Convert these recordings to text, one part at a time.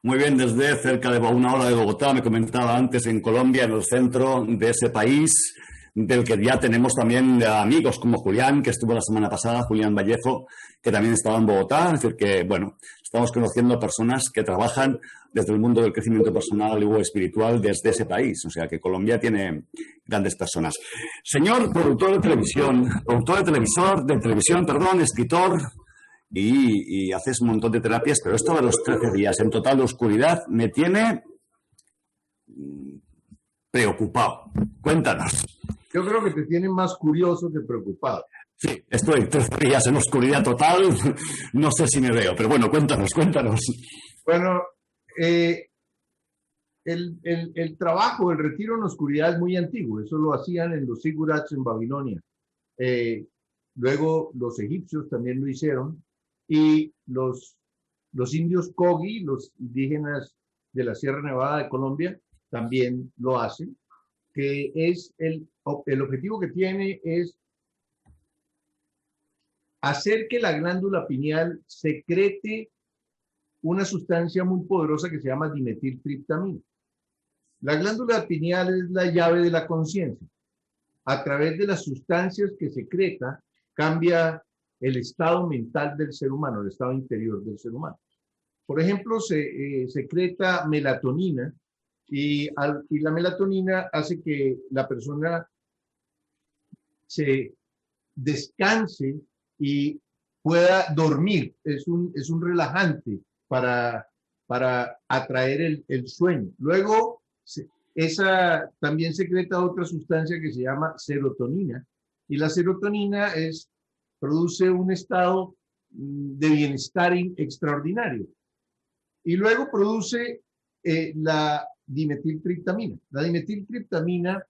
Muy bien, desde cerca de una hora de Bogotá, me comentaba antes, en Colombia, en el centro de ese país, del que ya tenemos también amigos como Julián, que estuvo la semana pasada, Julián Vallejo, que también estaba en Bogotá. Es decir, que, bueno, estamos conociendo personas que trabajan desde el mundo del crecimiento personal o espiritual desde ese país. O sea, que Colombia tiene grandes personas. Señor productor de televisión, de televisión, perdón, escritor, y haces un montón de terapias, pero esto de los 13 días en total de oscuridad me tiene preocupado. Cuéntanos. Yo creo que te tiene más curioso que preocupado. Sí, estoy 13 días en oscuridad total, no sé si me veo, pero bueno, cuéntanos. Bueno, el trabajo, el retiro en oscuridad es muy antiguo, eso lo hacían en los sigurats en Babilonia. Luego los egipcios también lo hicieron, y los indios Kogi, los indígenas de la Sierra Nevada de Colombia, también lo hacen, que es el objetivo que tiene es hacer que la glándula pineal secrete una sustancia muy poderosa que se llama dimetiltriptamina. La glándula pineal es la llave de la conciencia. A través de las sustancias que secreta, cambia el estado mental del ser humano, el estado interior del ser humano. Por ejemplo, se secreta melatonina, y la melatonina hace que la persona se descanse y pueda dormir. Es un relajante para atraer el sueño. Luego, esa también secreta otra sustancia que se llama serotonina, y la serotonina produce un estado de bienestar extraordinario. Y luego produce la dimetiltriptamina. La dimetiltriptamina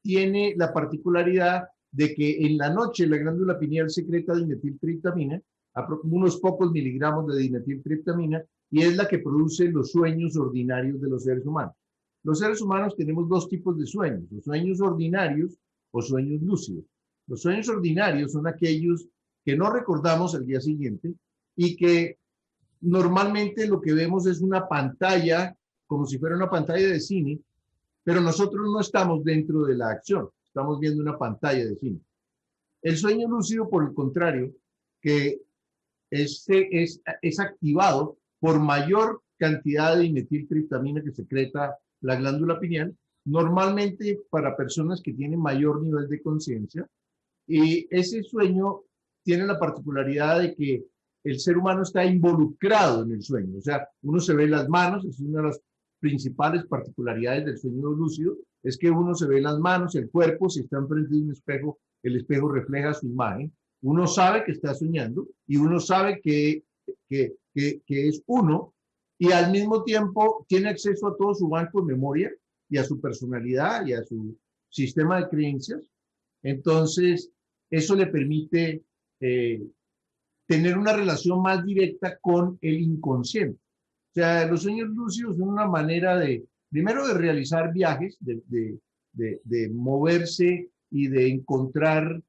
tiene la particularidad de que en la noche la glándula pineal secreta dimetiltriptamina, unos pocos miligramos de dimetiltriptamina, y es la que produce los sueños ordinarios de los seres humanos. Los seres humanos tenemos dos tipos de sueños: los sueños ordinarios o sueños lúcidos. Los sueños ordinarios son aquellos que no recordamos al día siguiente y que normalmente lo que vemos es una pantalla, como si fuera una pantalla de cine, pero nosotros no estamos dentro de la acción, estamos viendo una pantalla de cine. El sueño lúcido, por el contrario, que es activado por mayor cantidad de dimetiltriptamina que secreta la glándula pineal, normalmente para personas que tienen mayor nivel de conciencia, y ese sueño tiene la particularidad de que el ser humano está involucrado en el sueño. O sea, uno se ve las manos, es una de las principales particularidades del sueño lúcido, es que uno se ve las manos, el cuerpo, si está enfrente de un espejo, el espejo refleja su imagen, uno sabe que está soñando y uno sabe que es uno, y al mismo tiempo tiene acceso a todo su banco de memoria y a su personalidad y a su sistema de creencias. Entonces, eso le permite tener una relación más directa con el inconsciente. O sea, los sueños lúcidos son una manera primero de realizar viajes, de moverse y de encontrar.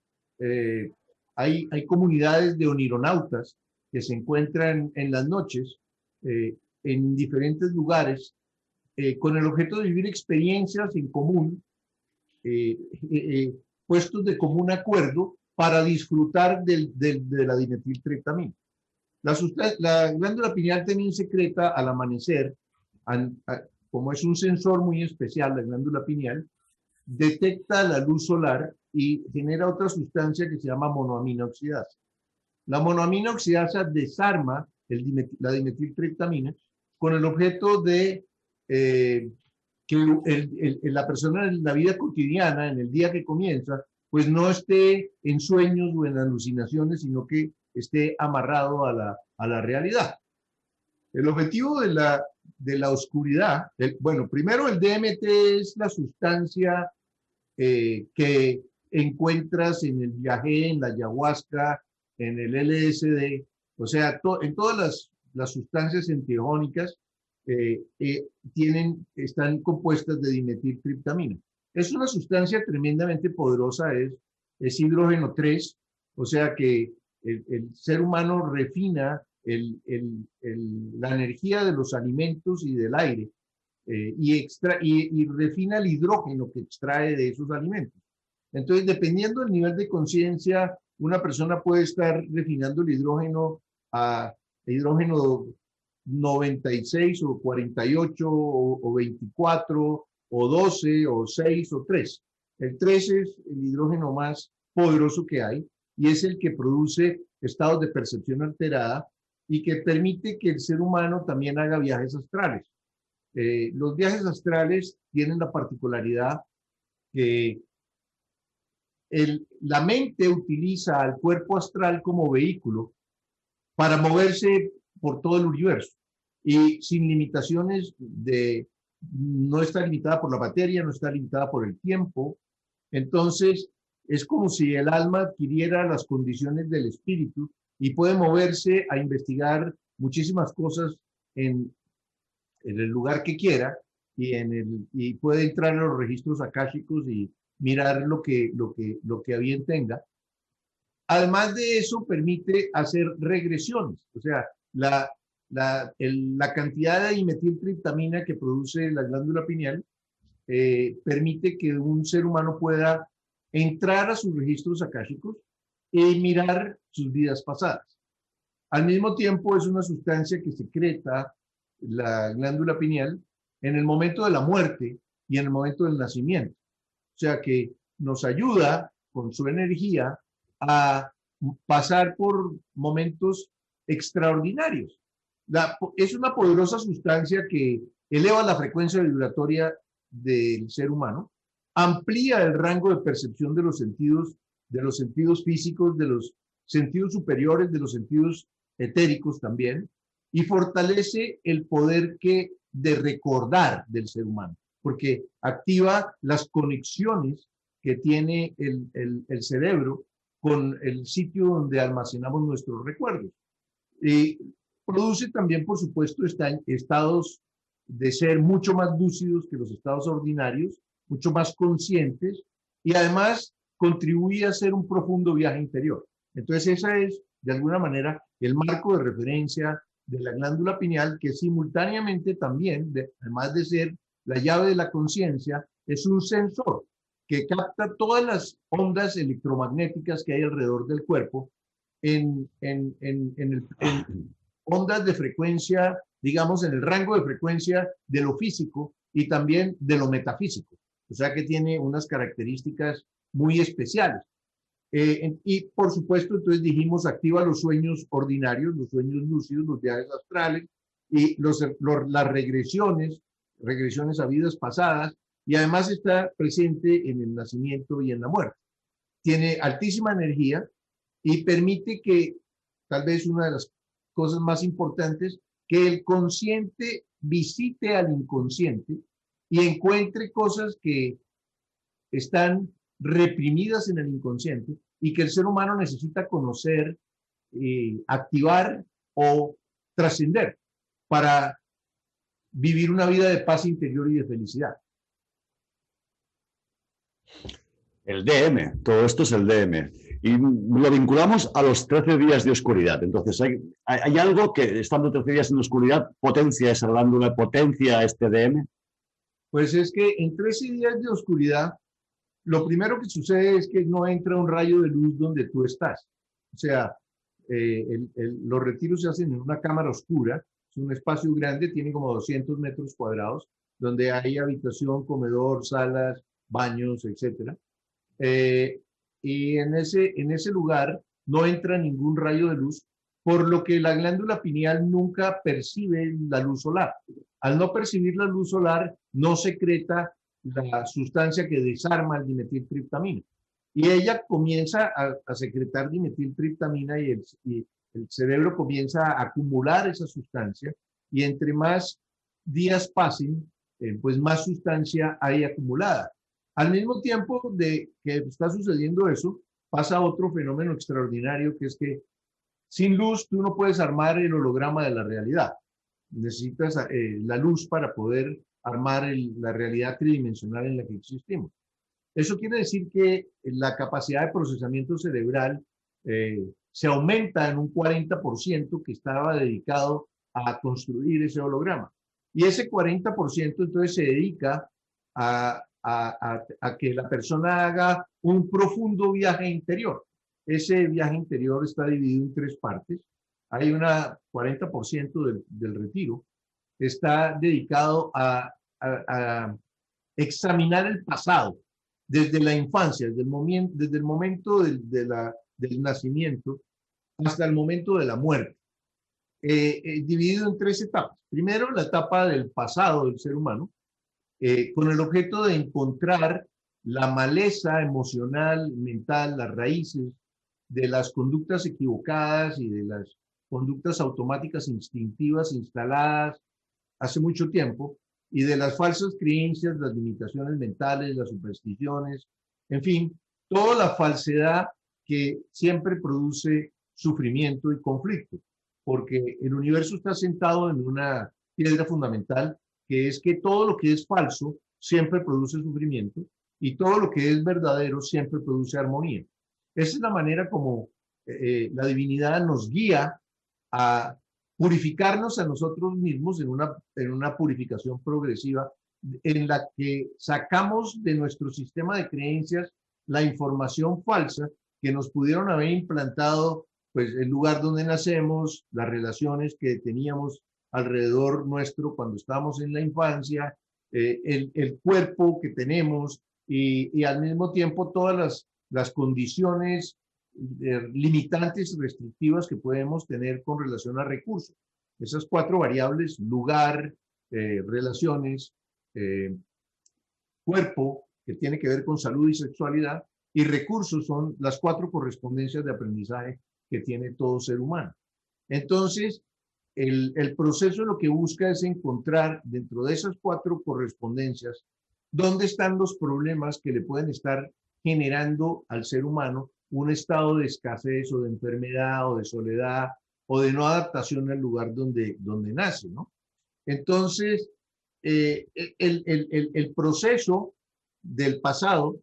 Hay comunidades de onironautas que se encuentran en las noches en diferentes lugares con el objeto de vivir experiencias en común, puestos de común acuerdo para disfrutar de la dimetiltriptamina. La glándula pineal también secreta al amanecer, como es un sensor muy especial, la glándula pineal detecta la luz solar y genera otra sustancia que se llama monoamina oxidasa. La monoamina oxidasa desarma la dimetiltriptamina con el objeto de que la persona en la vida cotidiana, en el día que comienza, pues no esté en sueños o en alucinaciones, sino que esté amarrado a la realidad. El objetivo de la oscuridad, bueno, primero el DMT es la sustancia que encuentras en el viaje, en la ayahuasca, en el LSD, o sea, en todas las sustancias enteogénicas están compuestas de dimetiltriptamina. Es una sustancia tremendamente poderosa, es hidrógeno 3, o sea que el ser humano refina la energía de los alimentos y del aire, y refina el hidrógeno que extrae de esos alimentos. Entonces, dependiendo del nivel de conciencia, una persona puede estar refinando el hidrógeno a hidrógeno 96 o 48 o 24 o 12 o 6 o 3. El 3 es el hidrógeno más poderoso que hay y es el que produce estados de percepción alterada y que permite que el ser humano también haga viajes astrales. Los viajes astrales tienen la particularidad que la mente utiliza al cuerpo astral como vehículo para moverse por todo el universo y sin limitaciones no está limitada por la materia, no está limitada por el tiempo. Entonces, es como si el alma adquiriera las condiciones del espíritu y puede moverse a investigar muchísimas cosas en el lugar que quiera y puede entrar en los registros akáshicos y mirar lo que a bien tenga. Además de eso, permite hacer regresiones, o sea, la cantidad de dimetiltriptamina que produce la glándula pineal permite que un ser humano pueda entrar a sus registros akáshicos y mirar sus vidas pasadas. Al mismo tiempo, es una sustancia que secreta la glándula pineal en el momento de la muerte y en el momento del nacimiento. O sea que nos ayuda con su energía a pasar por momentos extraordinarios. Es una poderosa sustancia que eleva la frecuencia vibratoria del ser humano, amplía el rango de percepción de los sentidos físicos, de los sentidos superiores, de los sentidos etéricos también, y fortalece el poder de recordar del ser humano, porque activa las conexiones que tiene el cerebro con el sitio donde almacenamos nuestros recuerdos. Y produce también, por supuesto, estados de ser mucho más lúcidos que los estados ordinarios, mucho más conscientes, y además contribuye a hacer un profundo viaje interior. Entonces, esa es, de alguna manera, el marco de referencia de la glándula pineal, que simultáneamente también, además de ser la llave de la conciencia, es un sensor que capta todas las ondas electromagnéticas que hay alrededor del cuerpo en ondas de frecuencia, digamos, en el rango de frecuencia de lo físico y también de lo metafísico. O sea que tiene unas características muy especiales. Y por supuesto, entonces dijimos, activa los sueños ordinarios, los sueños lúcidos, los viajes astrales y las regresiones a vidas pasadas, y además está presente en el nacimiento y en la muerte. Tiene altísima energía y permite que, tal vez una de las cosas más importantes, que el consciente visite al inconsciente y encuentre cosas que están reprimidas en el inconsciente y que el ser humano necesita conocer, activar o trascender para vivir una vida de paz interior y de felicidad. El DM, todo esto es el DM. Y lo vinculamos a los 13 días de oscuridad. Entonces, ¿hay algo que, estando 13 días en oscuridad, potencia esa glándula, potencia este DM? Pues es que en 13 días de oscuridad, lo primero que sucede es que no entra un rayo de luz donde tú estás. O sea, los retiros se hacen en una cámara oscura, es un espacio grande, tiene como 200 metros cuadrados, donde hay habitación, comedor, salas, baños, etcétera. Y en ese lugar no entra ningún rayo de luz, por lo que la glándula pineal nunca percibe la luz solar. Al no percibir la luz solar, no secreta la sustancia que desarma el dimetiltriptamina. Y ella comienza a secretar dimetiltriptamina y el cerebro comienza a acumular esa sustancia, y entre más días pasen, pues más sustancia hay acumulada. Al mismo tiempo de que está sucediendo eso, pasa otro fenómeno extraordinario, que es que sin luz tú no puedes armar el holograma de la realidad. Necesitas la luz para poder armar la realidad tridimensional en la que existimos. Eso quiere decir que la capacidad de procesamiento cerebral se aumenta en un 40% que estaba dedicado a construir ese holograma. Y ese 40% entonces se dedica a que la persona haga un profundo viaje interior. Ese viaje interior está dividido en 3 partes. Hay un 40% del retiro está dedicado a examinar el pasado desde la infancia, desde el momento del nacimiento hasta el momento de la muerte, dividido en 3 etapas. Primero, la etapa del pasado del ser humano, con el objeto de encontrar la maleza emocional, mental, las raíces de las conductas equivocadas y de las conductas automáticas instintivas instaladas hace mucho tiempo, y de las falsas creencias, las limitaciones mentales, las supersticiones, en fin, toda la falsedad que siempre produce sufrimiento y conflicto, porque el universo está sentado en una piedra fundamental, que es que todo lo que es falso siempre produce sufrimiento y todo lo que es verdadero siempre produce armonía. Esa es la manera como la divinidad nos guía a purificarnos a nosotros mismos en una purificación progresiva en la que sacamos de nuestro sistema de creencias la información falsa que nos pudieron haber implantado, pues el lugar donde nacemos, las relaciones que teníamos alrededor nuestro cuando estábamos en la infancia, el cuerpo que tenemos y al mismo tiempo todas las condiciones limitantes y restrictivas que podemos tener con relación a recursos. Esas 4 variables, lugar, relaciones, cuerpo, que tiene que ver con salud y sexualidad, y recursos son las 4 correspondencias de aprendizaje que tiene todo ser humano. Entonces, el proceso lo que busca es encontrar dentro de esas 4 correspondencias dónde están los problemas que le pueden estar generando al ser humano un estado de escasez o de enfermedad o de soledad o de no adaptación al lugar donde nace, ¿no? Entonces, el proceso del pasado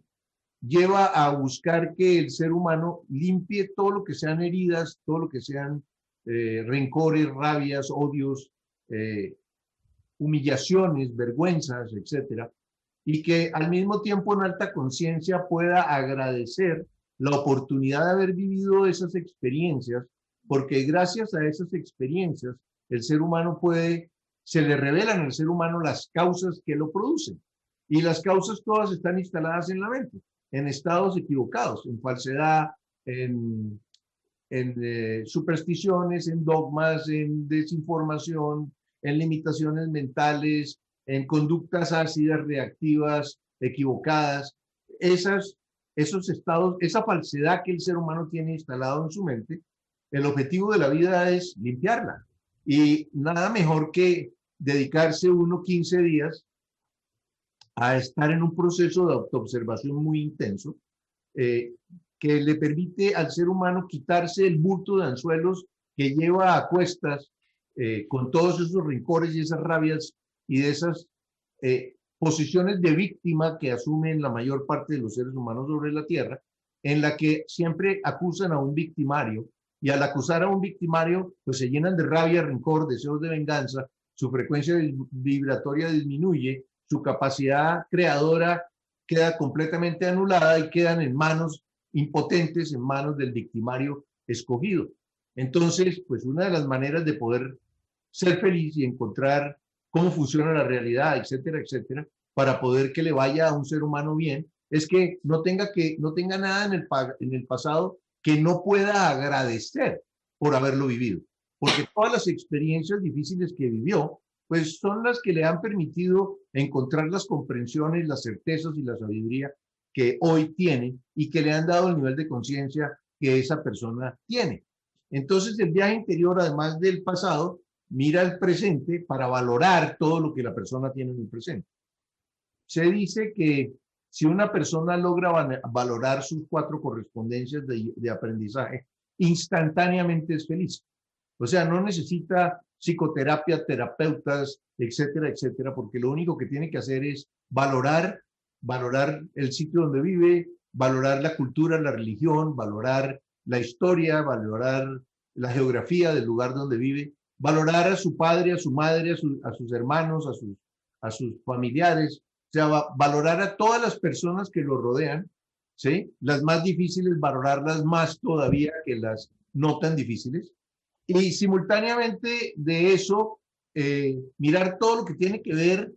lleva a buscar que el ser humano limpie todo lo que sean heridas, todo lo que sean rencores, rabias, odios, humillaciones, vergüenzas, etcétera, y que al mismo tiempo en alta conciencia pueda agradecer la oportunidad de haber vivido esas experiencias, porque gracias a esas experiencias el ser humano se le revelan al ser humano las causas que lo producen, y las causas todas están instaladas en la mente, en estados equivocados, en falsedad, en supersticiones, en dogmas, en desinformación, en limitaciones mentales, en conductas ácidas, reactivas, equivocadas. Esos estados, esa falsedad que el ser humano tiene instalado en su mente, el objetivo de la vida es limpiarla. Y nada mejor que dedicarse 15 días a estar en un proceso de autoobservación muy intenso, que le permite al ser humano quitarse el bulto de anzuelos que lleva a cuestas con todos esos rencores y esas rabias y de esas posiciones de víctima que asumen la mayor parte de los seres humanos sobre la Tierra, en la que siempre acusan a un victimario, y al acusar a un victimario, pues se llenan de rabia, rencor, deseos de venganza, su frecuencia vibratoria disminuye, su capacidad creadora queda completamente anulada y quedan en manos impotentes, en manos del victimario escogido. Entonces, pues una de las maneras de poder ser feliz y encontrar cómo funciona la realidad, etcétera, etcétera, para poder que le vaya a un ser humano bien, es que no tenga nada en el pasado que no pueda agradecer por haberlo vivido. Porque todas las experiencias difíciles que vivió, pues son las que le han permitido encontrar las comprensiones, las certezas y la sabiduría que hoy tiene y que le han dado el nivel de conciencia que esa persona tiene. Entonces, el viaje interior, además del pasado, mira el presente para valorar todo lo que la persona tiene en el presente. Se dice que si una persona logra valorar sus 4 correspondencias de aprendizaje, instantáneamente es feliz. O sea, no necesita psicoterapia, terapeutas, etcétera, etcétera, porque lo único que tiene que hacer es valorar el sitio donde vive, valorar la cultura, la religión, valorar la historia, valorar la geografía del lugar donde vive, valorar a su padre, a su madre, a sus hermanos, a sus familiares, o sea, valorar a todas las personas que lo rodean, ¿sí? Las más difíciles, valorarlas más todavía que las no tan difíciles. Y simultáneamente de eso, mirar todo lo que tiene que ver,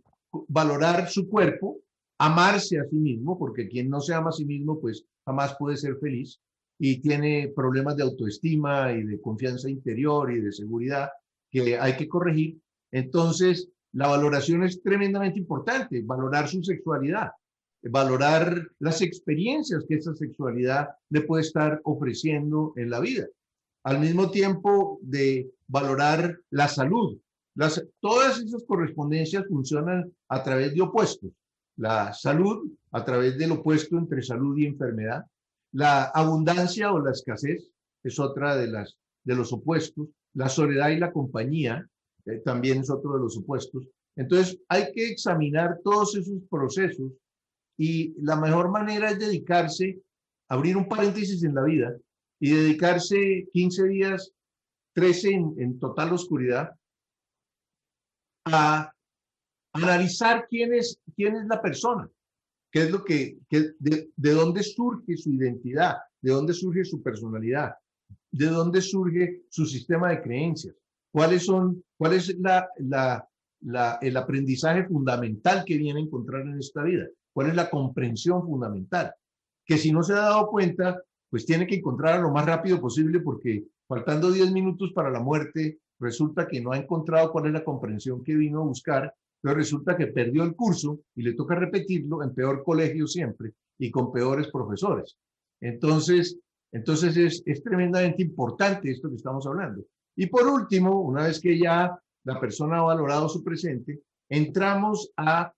valorar su cuerpo, amarse a sí mismo, porque quien no se ama a sí mismo, pues jamás puede ser feliz y tiene problemas de autoestima y de confianza interior y de seguridad que hay que corregir. Entonces, la valoración es tremendamente importante, valorar su sexualidad, valorar las experiencias que esa sexualidad le puede estar ofreciendo en la vida. Al mismo tiempo de valorar la salud. Todas esas correspondencias funcionan a través de opuestos. La salud a través del opuesto entre salud y enfermedad. La abundancia o la escasez es otra de los opuestos. La soledad y la compañía también es otro de los opuestos. Entonces hay que examinar todos esos procesos y la mejor manera es dedicarse, abrir un paréntesis en la vida y dedicarse 15 días, 13 en total oscuridad, a analizar quién es la persona, qué es lo de dónde surge su identidad, de dónde surge su personalidad, de dónde surge su sistema de creencias, cuál es el aprendizaje fundamental que viene a encontrar en esta vida, cuál es la comprensión fundamental, que si no se ha dado cuenta, pues tiene que encontrarla lo más rápido posible porque faltando 10 minutos para la muerte, resulta que no ha encontrado cuál es la comprensión que vino a buscar, pero resulta que perdió el curso y le toca repetirlo en peor colegio siempre y con peores profesores. Entonces es tremendamente importante esto que estamos hablando. Y por último, una vez que ya la persona ha valorado su presente, entramos a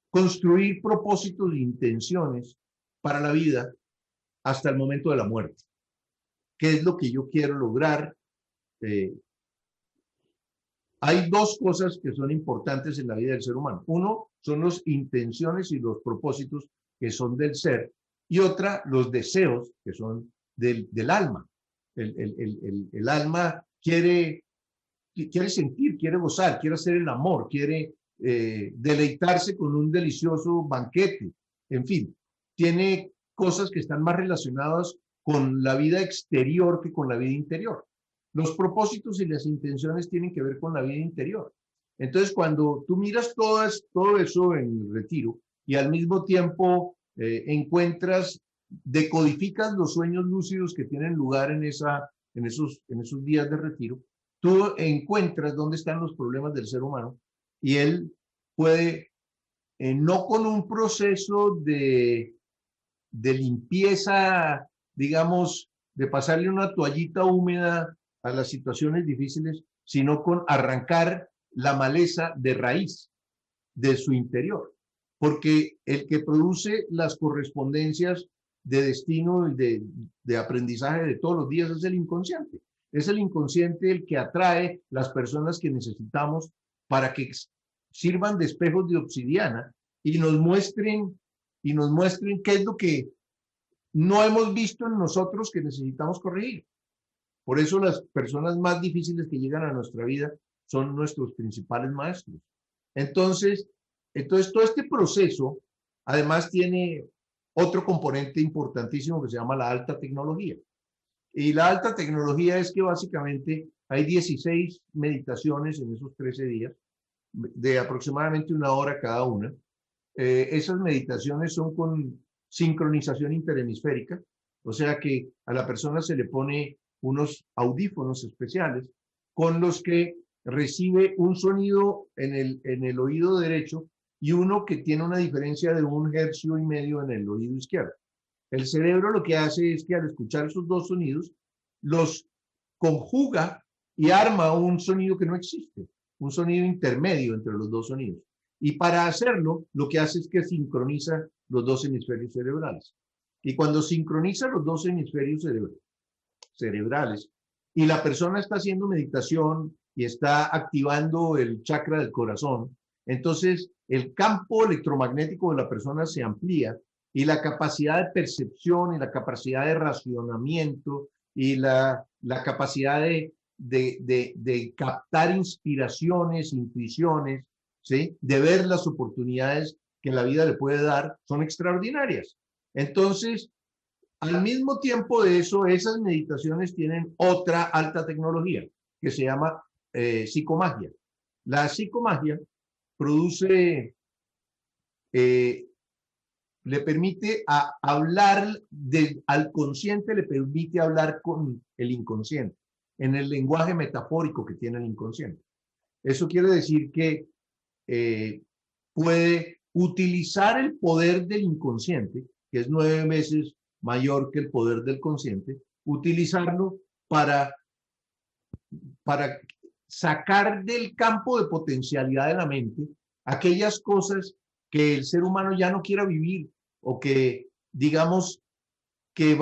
construir propósitos e intenciones para la vida hasta el momento de la muerte. ¿Qué es lo que yo quiero lograr? Hay dos cosas que son importantes en la vida del ser humano. Uno son las intenciones y los propósitos que son del ser, y otra, los deseos que son del alma. El alma quiere sentir, quiere gozar, quiere hacer el amor, quiere deleitarse con un delicioso banquete. En fin, tiene cosas que están más relacionadas con la vida exterior que con la vida interior. Los propósitos y las intenciones tienen que ver con la vida interior. Entonces, cuando tú miras todo eso en el retiro y al mismo tiempo decodificas los sueños lúcidos que tienen lugar en esos días de retiro, tú encuentras dónde están los problemas del ser humano y él puede, no con un proceso de limpieza, digamos, de pasarle una toallita húmeda a las situaciones difíciles, sino con arrancar la maleza de raíz de su interior. Porque el que produce las correspondencias de destino y de aprendizaje de todos los días es el inconsciente. Es el inconsciente el que atrae las personas que necesitamos para que sirvan de espejos de obsidiana y nos muestren qué es lo que no hemos visto en nosotros que necesitamos corregir. Por eso las personas más difíciles que llegan a nuestra vida son nuestros principales maestros. Entonces todo este proceso además tiene otro componente importantísimo que se llama la alta tecnología. Y la alta tecnología es que básicamente hay 16 meditaciones en esos 13 días, de aproximadamente 1 hora cada una. Esas meditaciones son con sincronización interhemisférica, o sea que a la persona se le pone unos audífonos especiales con los que recibe un sonido en el oído derecho y uno que tiene una diferencia de 1,5 Hz en el oído izquierdo. El cerebro lo que hace es que al escuchar esos dos sonidos, los conjuga y arma un sonido que no existe, un sonido intermedio entre los dos sonidos. Y para hacerlo, lo que hace es que sincroniza los dos hemisferios cerebrales. Y cuando sincroniza los dos hemisferios cerebrales y la persona está haciendo meditación y está activando el chakra del corazón, entonces el campo electromagnético de la persona se amplía y la capacidad de percepción y la capacidad de racionamiento y la capacidad de captar inspiraciones, intuiciones, ¿sí? De ver las oportunidades que la vida le puede dar, son extraordinarias. Entonces, al mismo tiempo de eso, esas meditaciones tienen otra alta tecnología que se llama psicomagia. La psicomagia produce, le permite hablar al consciente, le permite hablar con el inconsciente, en el lenguaje metafórico que tiene el inconsciente. Eso quiere decir que puede utilizar el poder del inconsciente, que es 9 veces mayor que el poder del consciente, utilizarlo para sacar del campo de potencialidad de la mente aquellas cosas que el ser humano ya no quiera vivir o que, digamos, que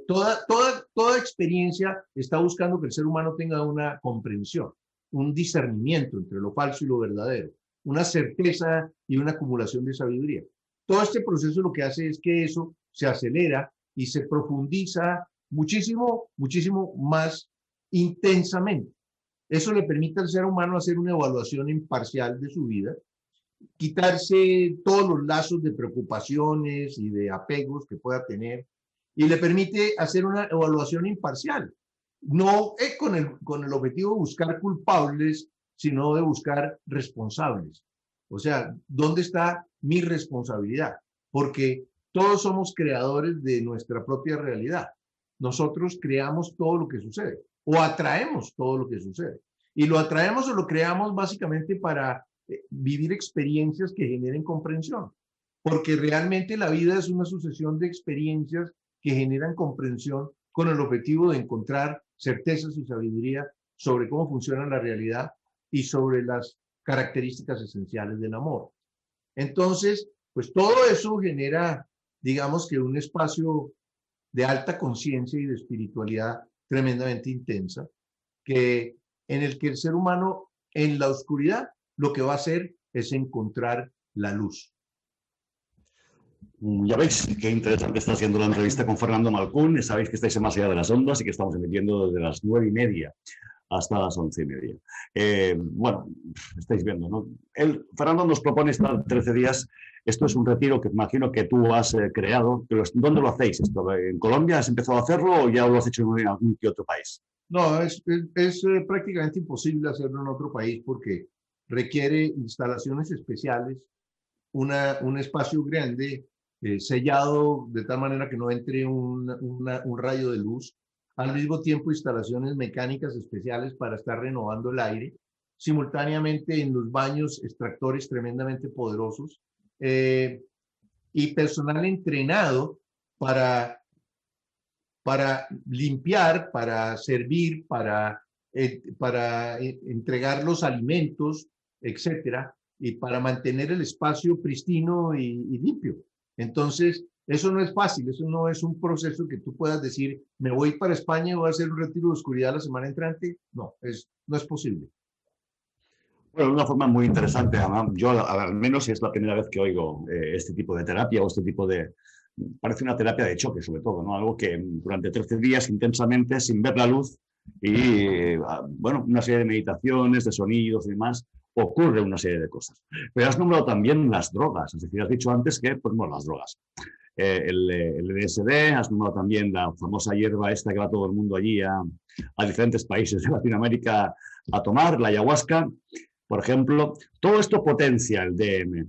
toda experiencia está buscando que el ser humano tenga una comprensión, un discernimiento entre lo falso y lo verdadero, una certeza y una acumulación de sabiduría. Todo este proceso lo que hace es que eso se acelera y se profundiza muchísimo, muchísimo más intensamente. Eso le permite al ser humano hacer una evaluación imparcial de su vida, quitarse todos los lazos de preocupaciones y de apegos que pueda tener y le permite hacer una evaluación imparcial. No con el objetivo de buscar culpables, sino de buscar responsables. O sea, ¿dónde está mi responsabilidad? Porque todos somos creadores de nuestra propia realidad. Nosotros creamos todo lo que sucede o atraemos todo lo que sucede. Y lo atraemos o lo creamos básicamente para vivir experiencias que generen comprensión. Porque realmente la vida es una sucesión de experiencias que generan comprensión con el objetivo de encontrar certezas y sabiduría sobre cómo funciona la realidad y sobre las características esenciales del amor. Entonces, pues todo eso genera, digamos que un espacio de alta conciencia y de espiritualidad tremendamente intensa, en el que el ser humano en la oscuridad lo que va a hacer es encontrar la luz. Ya veis qué interesante está siendo la entrevista con Fernando Malcún. Sabéis que estáis en Más allá de las ondas y que estamos emitiendo desde las 9:30 hasta las 11:30. Bueno, estáis viendo, ¿no? Fernando nos propone estar 13 días. Esto es un retiro que imagino que tú has creado. ¿Dónde lo hacéis esto? ¿En Colombia has empezado a hacerlo o ya lo has hecho en algún que otro país? No, es prácticamente imposible hacerlo en otro país porque requiere instalaciones especiales, un espacio grande, sellado de tal manera que no entre un rayo de luz. Al mismo tiempo, instalaciones mecánicas especiales para estar renovando el aire. Simultáneamente, en los baños, extractores tremendamente poderosos. Y personal entrenado para limpiar, para servir, para entregar los alimentos, etcétera, y para mantener el espacio pristino y limpio. Entonces, eso no es fácil, eso no es un proceso que tú puedas decir, me voy para España y voy a hacer un retiro de oscuridad la semana entrante. No, no es posible. Bueno, de una forma muy interesante. Yo, al menos, es la primera vez que oigo este tipo de terapia o este tipo de... Parece una terapia de choque, sobre todo, ¿no? Algo que durante 13 días intensamente, sin ver la luz y, bueno, una serie de meditaciones, de sonidos y demás, ocurre una serie de cosas. Pero has nombrado también las drogas, es decir, has dicho antes que, pues, bueno, las drogas. El LSD, has nombrado también la famosa hierba esta que va todo el mundo allí a diferentes países de Latinoamérica a tomar, la ayahuasca, por ejemplo. Todo esto potencia el DM.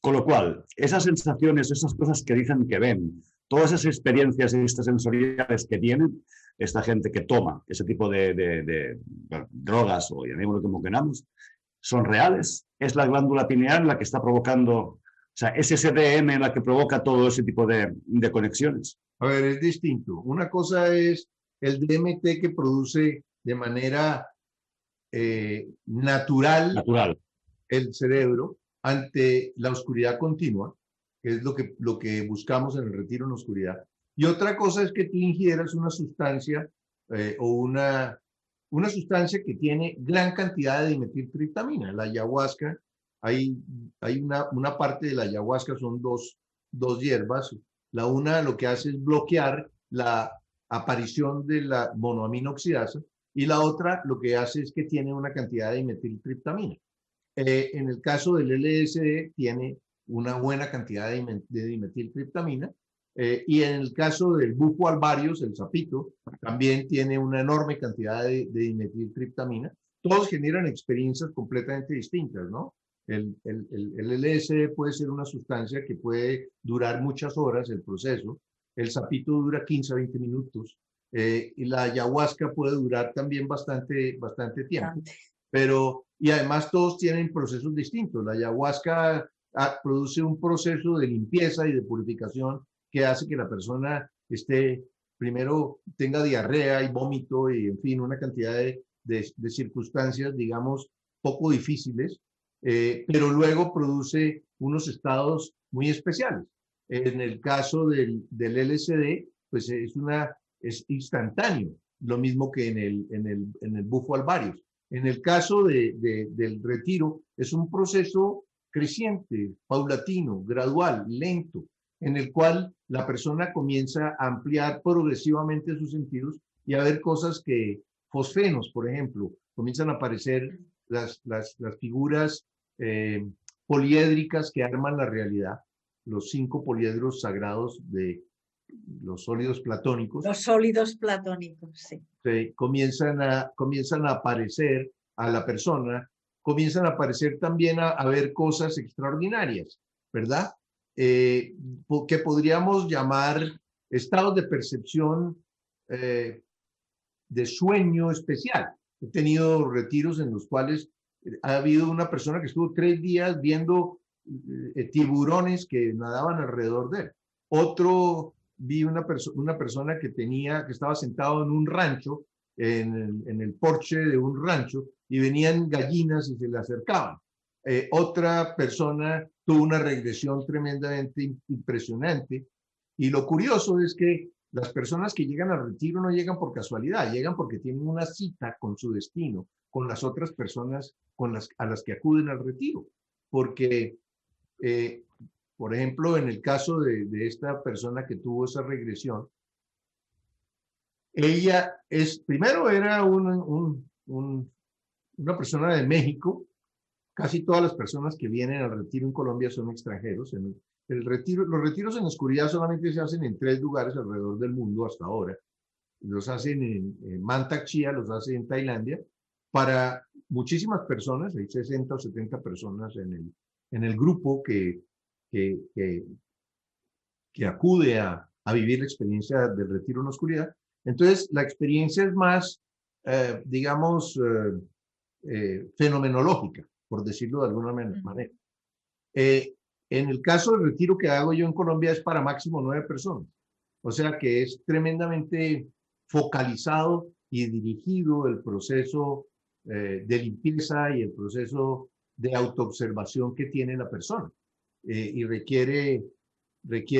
Con lo cual, esas sensaciones, esas cosas que dicen que ven, todas esas experiencias extrasensoriales que tienen esta gente que toma ese tipo de drogas, o llamémoslo como queramos, son reales. Es la glándula pineal la que está provocando, o sea, es ese DM la que provoca todo ese tipo de conexiones. A ver, es distinto. Una cosa es el DMT que produce de manera natural el cerebro ante la oscuridad continua, que es lo que buscamos en el retiro en la oscuridad. Y otra cosa es que tú ingieras una sustancia o una sustancia que tiene gran cantidad de dimetiltriptamina. La ayahuasca, hay una parte de la ayahuasca, son dos dos hierbas. La una lo que hace es bloquear la aparición de la monoamina oxidasa y la otra lo que hace es que tiene una cantidad de dimetiltriptamina. En el caso del LSD tiene una buena cantidad de dimetiltriptamina y en el caso del bufo alvarius, el sapito, también tiene una enorme cantidad de dimetiltriptamina. Todos generan experiencias completamente distintas, ¿no? El LSD puede ser una sustancia que puede durar muchas horas el proceso. El sapito dura 15 a 20 minutos. Y la ayahuasca puede durar también bastante tiempo. Pero, y además todos tienen procesos distintos. La ayahuasca produce un proceso de limpieza y de purificación que hace que la persona primero tenga diarrea y vómito y, en fin, una cantidad de circunstancias, digamos, poco difíciles, pero luego produce unos estados muy especiales. En el caso del LSD, pues es instantáneo, lo mismo que en el bufo alvarius. En el caso del retiro, es un proceso creciente, paulatino, gradual, lento, en el cual la persona comienza a ampliar progresivamente sus sentidos y a ver cosas que, fosfenos, por ejemplo, comienzan a aparecer las figuras poliédricas que arman la realidad, los 5 poliedros sagrados de los sólidos platónicos. Los sólidos platónicos, sí. Comienzan a aparecer a la persona, comienzan a aparecer también a ver cosas extraordinarias, ¿verdad? Que podríamos llamar estados de percepción de sueño especial. He tenido retiros en los cuales ha habido una persona que estuvo 3 días viendo tiburones que nadaban alrededor de él. Otro, vi una persona que estaba sentado en un rancho, en el porche de un rancho, y venían gallinas y se le acercaban. Otra persona tuvo una regresión tremendamente impresionante. Y lo curioso es que las personas que llegan al retiro no llegan por casualidad, llegan porque tienen una cita con su destino, con las otras personas a las que acuden al retiro. Porque, por ejemplo, en el caso de esta persona que tuvo esa regresión, ella primero era una persona de México. Casi todas las personas que vienen al retiro en Colombia son extranjeros. Los retiros en oscuridad solamente se hacen en 3 lugares alrededor del mundo hasta ahora. Los hacen en Mantak Chia, los hacen en Tailandia. Para muchísimas personas, hay 60 o 70 personas en el grupo que acude a vivir la experiencia del retiro en oscuridad. Entonces, la experiencia es más, digamos, fenomenológica, por decirlo de alguna manera. En el caso del retiro que hago yo en Colombia es para máximo 9 personas. O sea que es tremendamente focalizado y dirigido el proceso de limpieza y el proceso de autoobservación que tiene la persona. Y requiere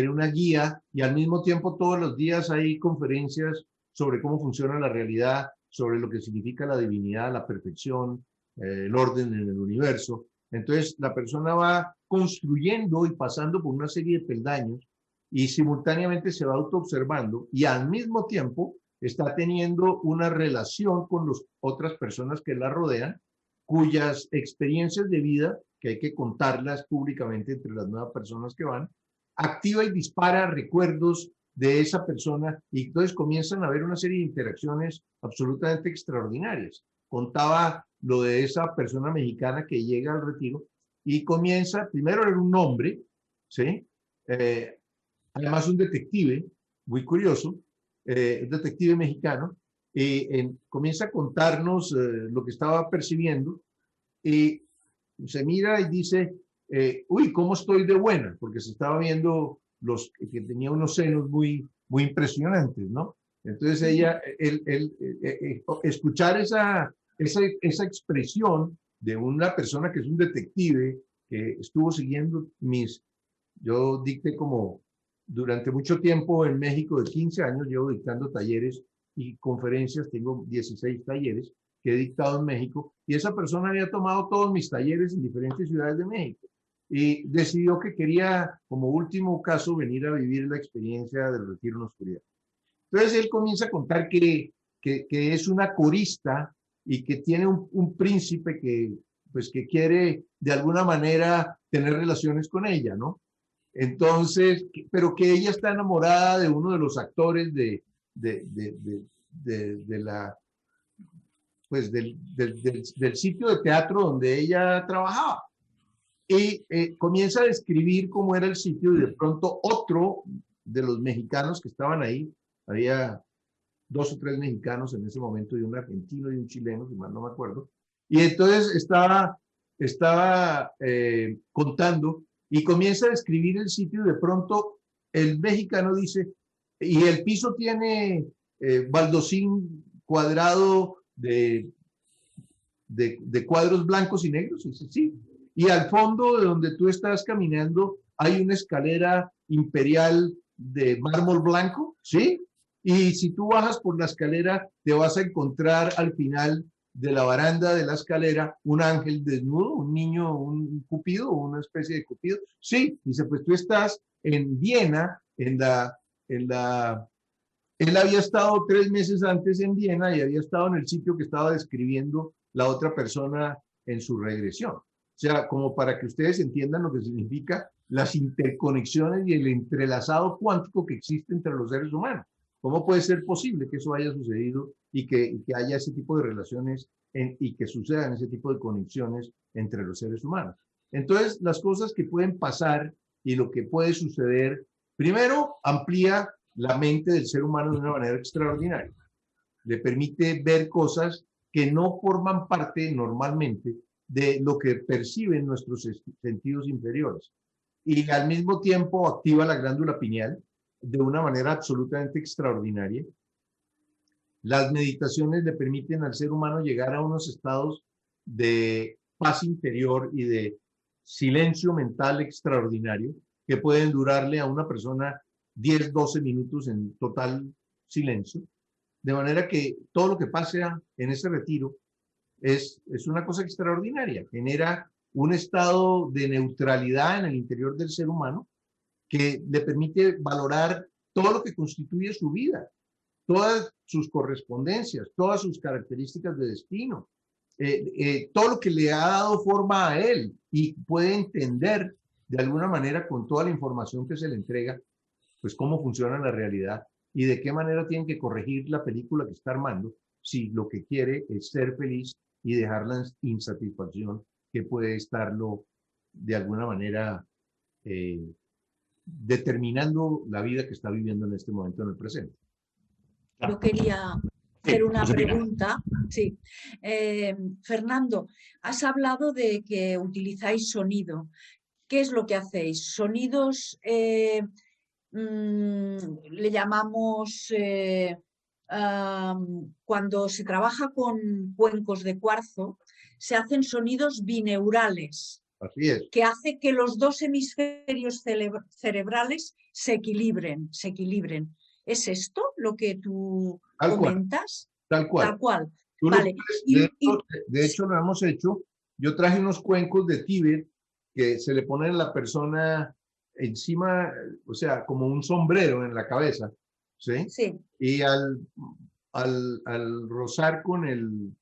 una guía, y al mismo tiempo todos los días hay conferencias sobre cómo funciona la realidad, sobre lo que significa la divinidad, la perfección, el orden en el universo. Entonces la persona va construyendo y pasando por una serie de peldaños y simultáneamente se va autoobservando y al mismo tiempo está teniendo una relación con las otras personas que la rodean, cuyas experiencias de vida, que hay que contarlas públicamente entre las nuevas personas que van, activa y dispara recuerdos de esa persona y entonces comienzan a haber una serie de interacciones absolutamente extraordinarias. Contaba lo de esa persona mexicana que llega al retiro y comienza, primero era un hombre, ¿sí? Además un detective, muy curioso, un detective mexicano, comienza a contarnos lo que estaba percibiendo y se mira y dice, uy, ¿cómo estoy de buena? Porque se estaba viendo que tenía unos senos muy impresionantes, ¿no? Entonces escuchar esa expresión de una persona que es un detective, que estuvo siguiendo yo dicté como durante mucho tiempo en México, de 15 años, llevo dictando talleres y conferencias, tengo 16 talleres que he dictado en México, y esa persona había tomado todos mis talleres en diferentes ciudades de México. y decidió que quería, como último caso, venir a vivir la experiencia del retiro en la oscuridad. Entonces él comienza a contar que es una corista y que tiene un príncipe que, pues, que quiere de alguna manera tener relaciones con ella, ¿no? Entonces, pero que ella está enamorada de uno de los actores de la, pues del sitio de teatro donde ella trabajaba. Y comienza a describir cómo era el sitio y de pronto otro de los mexicanos que estaban ahí, había 2 o 3 mexicanos en ese momento y un argentino y un chileno, si mal no me acuerdo. Y entonces estaba contando y comienza a describir el sitio y de pronto el mexicano dice, y el piso tiene baldosín cuadrado de cuadros blancos y negros. Y dice, sí. Y al fondo de donde tú estás caminando hay una escalera imperial de mármol blanco, ¿sí? Y si tú bajas por la escalera, te vas a encontrar al final de la baranda de la escalera un ángel desnudo, un niño, un cupido, una especie de cupido. Sí, dice, pues tú estás en Viena, él había estado 3 meses antes en Viena y había estado en el sitio que estaba describiendo la otra persona en su regresión. O sea, como para que ustedes entiendan lo que significa las interconexiones y el entrelazado cuántico que existe entre los seres humanos. ¿Cómo puede ser posible que eso haya sucedido y que haya ese tipo de relaciones y que sucedan ese tipo de conexiones entre los seres humanos? Entonces, las cosas que pueden pasar y lo que puede suceder, primero, amplía la mente del ser humano de una manera extraordinaria. Le permite ver cosas que no forman parte normalmente de lo que perciben nuestros sentidos inferiores. Y al mismo tiempo activa la glándula pineal de una manera absolutamente extraordinaria. Las meditaciones le permiten al ser humano llegar a unos estados de paz interior y de silencio mental extraordinario que pueden durarle a una persona 10, 12 minutos en total silencio. De manera que todo lo que pasa en ese retiro es una cosa extraordinaria. Genera un estado de neutralidad en el interior del ser humano que le permite valorar todo lo que constituye su vida, todas sus correspondencias, todas sus características de destino, todo lo que le ha dado forma a él y puede entender de alguna manera con toda la información que se le entrega, pues cómo funciona la realidad y de qué manera tienen que corregir la película que está armando si lo que quiere es ser feliz y dejar la insatisfacción que puede estarlo de alguna manera determinando la vida que está viviendo en este momento en el presente. Yo quería hacer una pregunta. Sí. Fernando, has hablado de que utilizáis sonido. ¿Qué es lo que hacéis? ¿Sonidos le llamamos cuando se trabaja con cuencos de cuarzo, se hacen sonidos bineurales? Así es. Que hace que los 2 hemisferios cerebrales se equilibren. ¿Es esto lo que tú comentas? Tal cual. Tal cual. Vale. De hecho, lo hemos hecho. Yo traje unos cuencos de Tíbet que se le ponen a la persona encima, o sea, como un sombrero en la cabeza, ¿sí? Sí. Y al rozar con el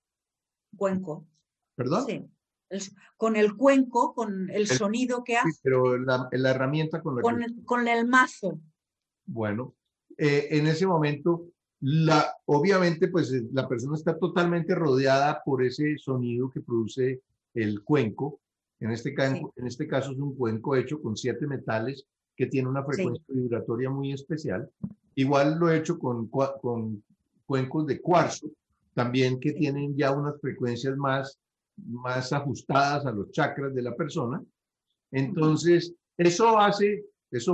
cuenco. ¿Perdón? Sí. Con el cuenco, con el sonido que hace. Sí, pero la herramienta con la con el mazo. Bueno, en ese momento, obviamente, pues la persona está totalmente rodeada por ese sonido que produce el cuenco. En este caso es un cuenco hecho con 7 metales que tiene una frecuencia vibratoria muy especial. Igual lo he hecho con cuencos de cuarzo, también que tienen ya unas frecuencias más ajustadas a los chakras de la persona. Entonces, eso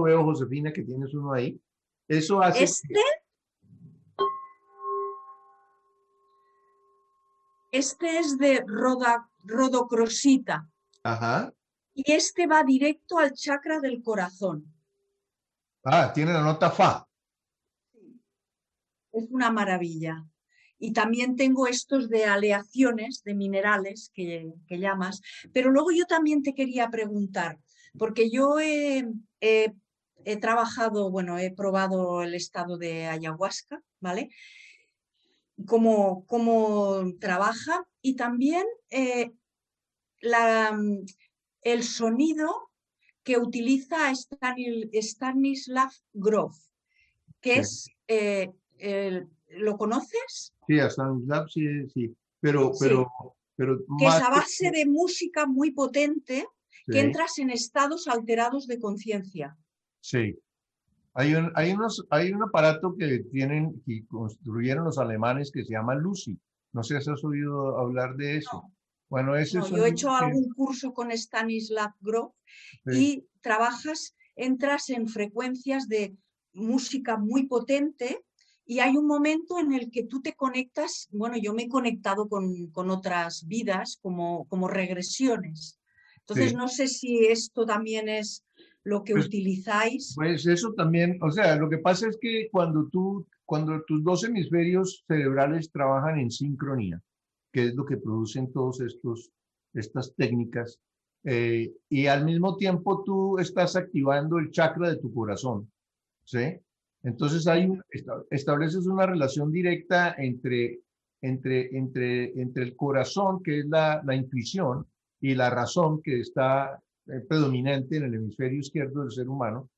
veo, Josefina, que tienes uno ahí. Eso hace... Este es de rodocrosita. Ajá. Y este va directo al chakra del corazón. Ah, tiene la nota Fa. Es una maravilla. y también tengo estos de aleaciones de minerales que llamas, pero luego yo también te quería preguntar, porque yo he trabajado, bueno, he probado el estado de ayahuasca, ¿vale? Cómo trabaja y también el sonido que utiliza Stanislav Grof, que Sí. es, ¿lo conoces? Sí, a Stanislav, sí, sí. Pero Sí, que es más a que... base de música muy potente que Sí, entras en estados alterados de conciencia. sí. Hay un aparato que construyeron los alemanes que se llama Lucy. No sé si has oído hablar de eso. No, Bueno, ese no, yo he sonido hecho que... algún curso con Stanislav Grof Sí, y entras en frecuencias de música muy potente y hay un momento en el que tú te conectas, bueno, yo me he conectado con otras vidas como regresiones. Entonces, sí. no sé si esto también es lo que Pues, utilizáis. pues eso también, o sea, lo que pasa es que cuando tus dos hemisferios cerebrales trabajan en sincronía, que es lo que producen estas técnicas, y al mismo tiempo tú estás activando el chakra de tu corazón, ¿sí? Entonces estableces una relación directa entre el corazón, que es la intuición, y la razón, que está predominante en el hemisferio izquierdo del ser humano.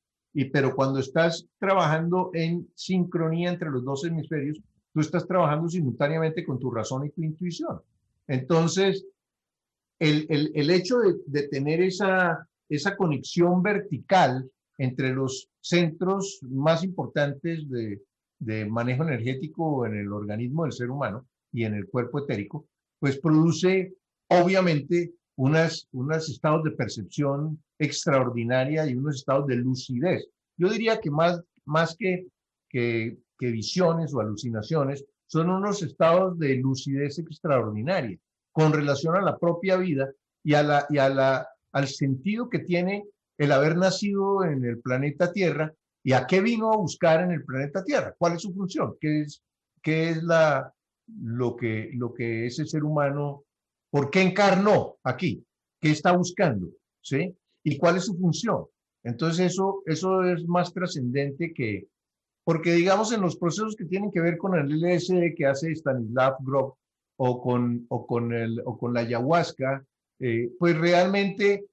Pero cuando estás trabajando en sincronía entre los dos hemisferios, tú estás trabajando simultáneamente con tu razón y tu intuición. Entonces, el hecho de tener esa conexión vertical entre los centros más importantes de manejo energético en el organismo del ser humano y en el cuerpo etérico, pues produce obviamente unos estados de percepción extraordinaria y unos estados de lucidez. Yo diría que más que visiones o alucinaciones, son unos estados de lucidez extraordinaria con relación a la propia vida y al sentido que tiene el haber nacido en el planeta Tierra y a qué vino a buscar en el planeta Tierra, cuál es su función, qué es lo que ese ser humano, por qué encarnó aquí, qué está buscando, ¿sí? Y cuál es su función. Entonces eso es más trascendente porque digamos en los procesos que tienen que ver con el LSD que hace Stanislav Grof, o con la ayahuasca, pues realmente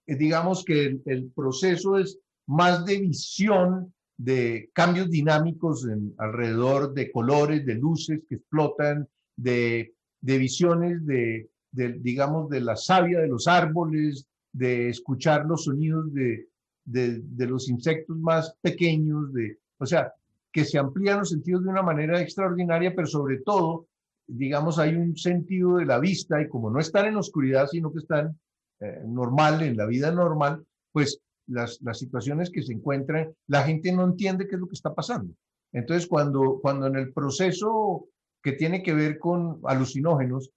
digamos que el proceso es más de visión de cambios dinámicos alrededor de colores, de luces que explotan, de visiones digamos, de la savia de los árboles, de escuchar los sonidos de los insectos más pequeños, o sea, que se amplían los sentidos de una manera extraordinaria, pero sobre todo, digamos, hay un sentido de la vista y como no están en oscuridad, sino que están normal, en la vida normal, pues las situaciones que se encuentran, la gente no entiende qué es lo que está pasando. Entonces, cuando en el proceso que tiene que ver con alucinógenos,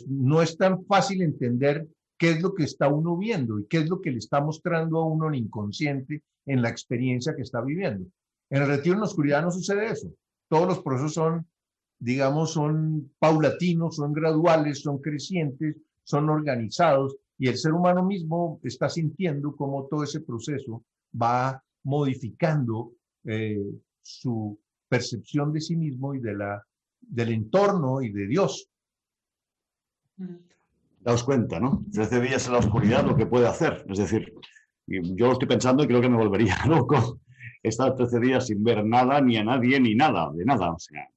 no es tan fácil entender qué es lo que está uno viendo y qué es lo que le está mostrando a uno el inconsciente en la experiencia que está viviendo. En el retiro en la oscuridad no sucede eso. Todos los procesos son paulatinos, son graduales, son crecientes, son organizados y el ser humano mismo está sintiendo cómo todo ese proceso va modificando su percepción de sí mismo y del entorno y de Dios. Daos cuenta, ¿no? 13 días en la oscuridad lo que puede hacer. Es decir, yo lo estoy pensando y creo que me volvería loco estar 13 días sin ver nada, ni a nadie, ni nada, de nada. O sea.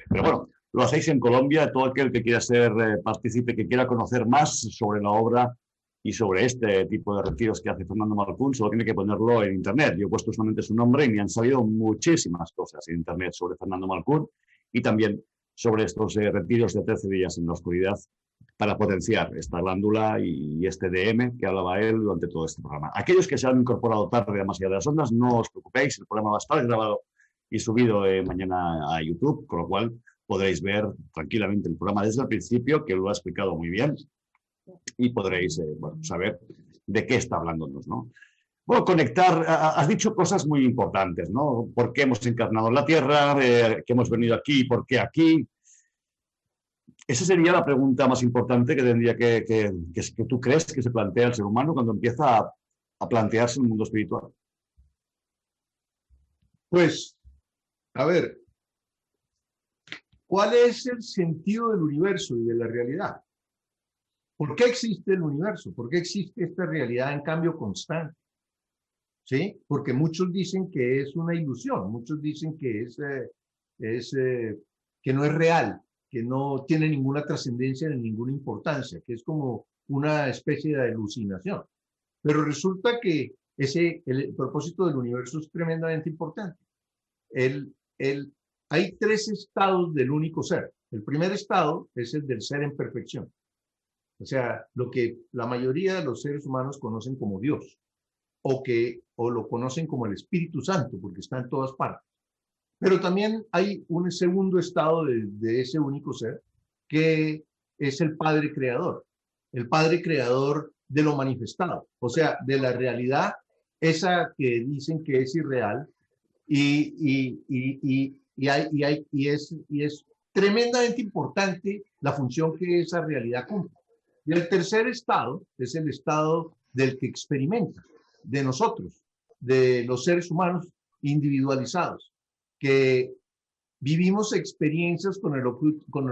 Pero bueno, lo hacéis en Colombia. Todo aquel que quiera ser partícipe, que quiera conocer más sobre la obra y sobre este tipo de retiros que hace Fernando Malcún, solo tiene que ponerlo en Internet. Yo he puesto solamente su nombre y me han salido muchísimas cosas en Internet sobre Fernando Malcún y también sobre estos retiros de 13 días en la oscuridad para potenciar esta glándula y este DM que hablaba él durante todo este programa. Aquellos que se han incorporado tarde a Demasiadas Ondas, no os preocupéis, el programa va a estar grabado y subido mañana a YouTube, con lo cual podréis ver tranquilamente el programa desde el principio, que lo ha explicado muy bien, y podréis saber de qué está hablándonos, ¿no? Bueno, conectar, has dicho cosas muy importantes, ¿no? ¿Por qué hemos encarnado en la Tierra? ¿Qué hemos venido aquí? ¿Por qué aquí? Esa sería la pregunta más importante que tendría que tú crees que se plantea el ser humano cuando empieza a plantearse el mundo espiritual. Pues, a ver, ¿cuál es el sentido del universo y de la realidad? ¿Por qué existe el universo? ¿Por qué existe esta realidad en cambio constante? ¿Sí? Porque muchos dicen que es una ilusión, muchos dicen que que no es real, que no tiene ninguna trascendencia ni ninguna importancia, que es como una especie de alucinación. Pero resulta que el propósito del universo es tremendamente importante. Hay tres estados del único ser. El primer estado es el del ser en perfección. O sea, lo que la mayoría de los seres humanos conocen como Dios, o lo conocen como el Espíritu Santo, porque está en todas partes. Pero también hay un segundo estado de ese único ser, que es el Padre Creador de lo manifestado, o sea, de la realidad, esa que dicen que es irreal, y es tremendamente importante la función que esa realidad cumple. Y el tercer estado es el estado del que experimenta, de nosotros, de los seres humanos individualizados, que vivimos experiencias con el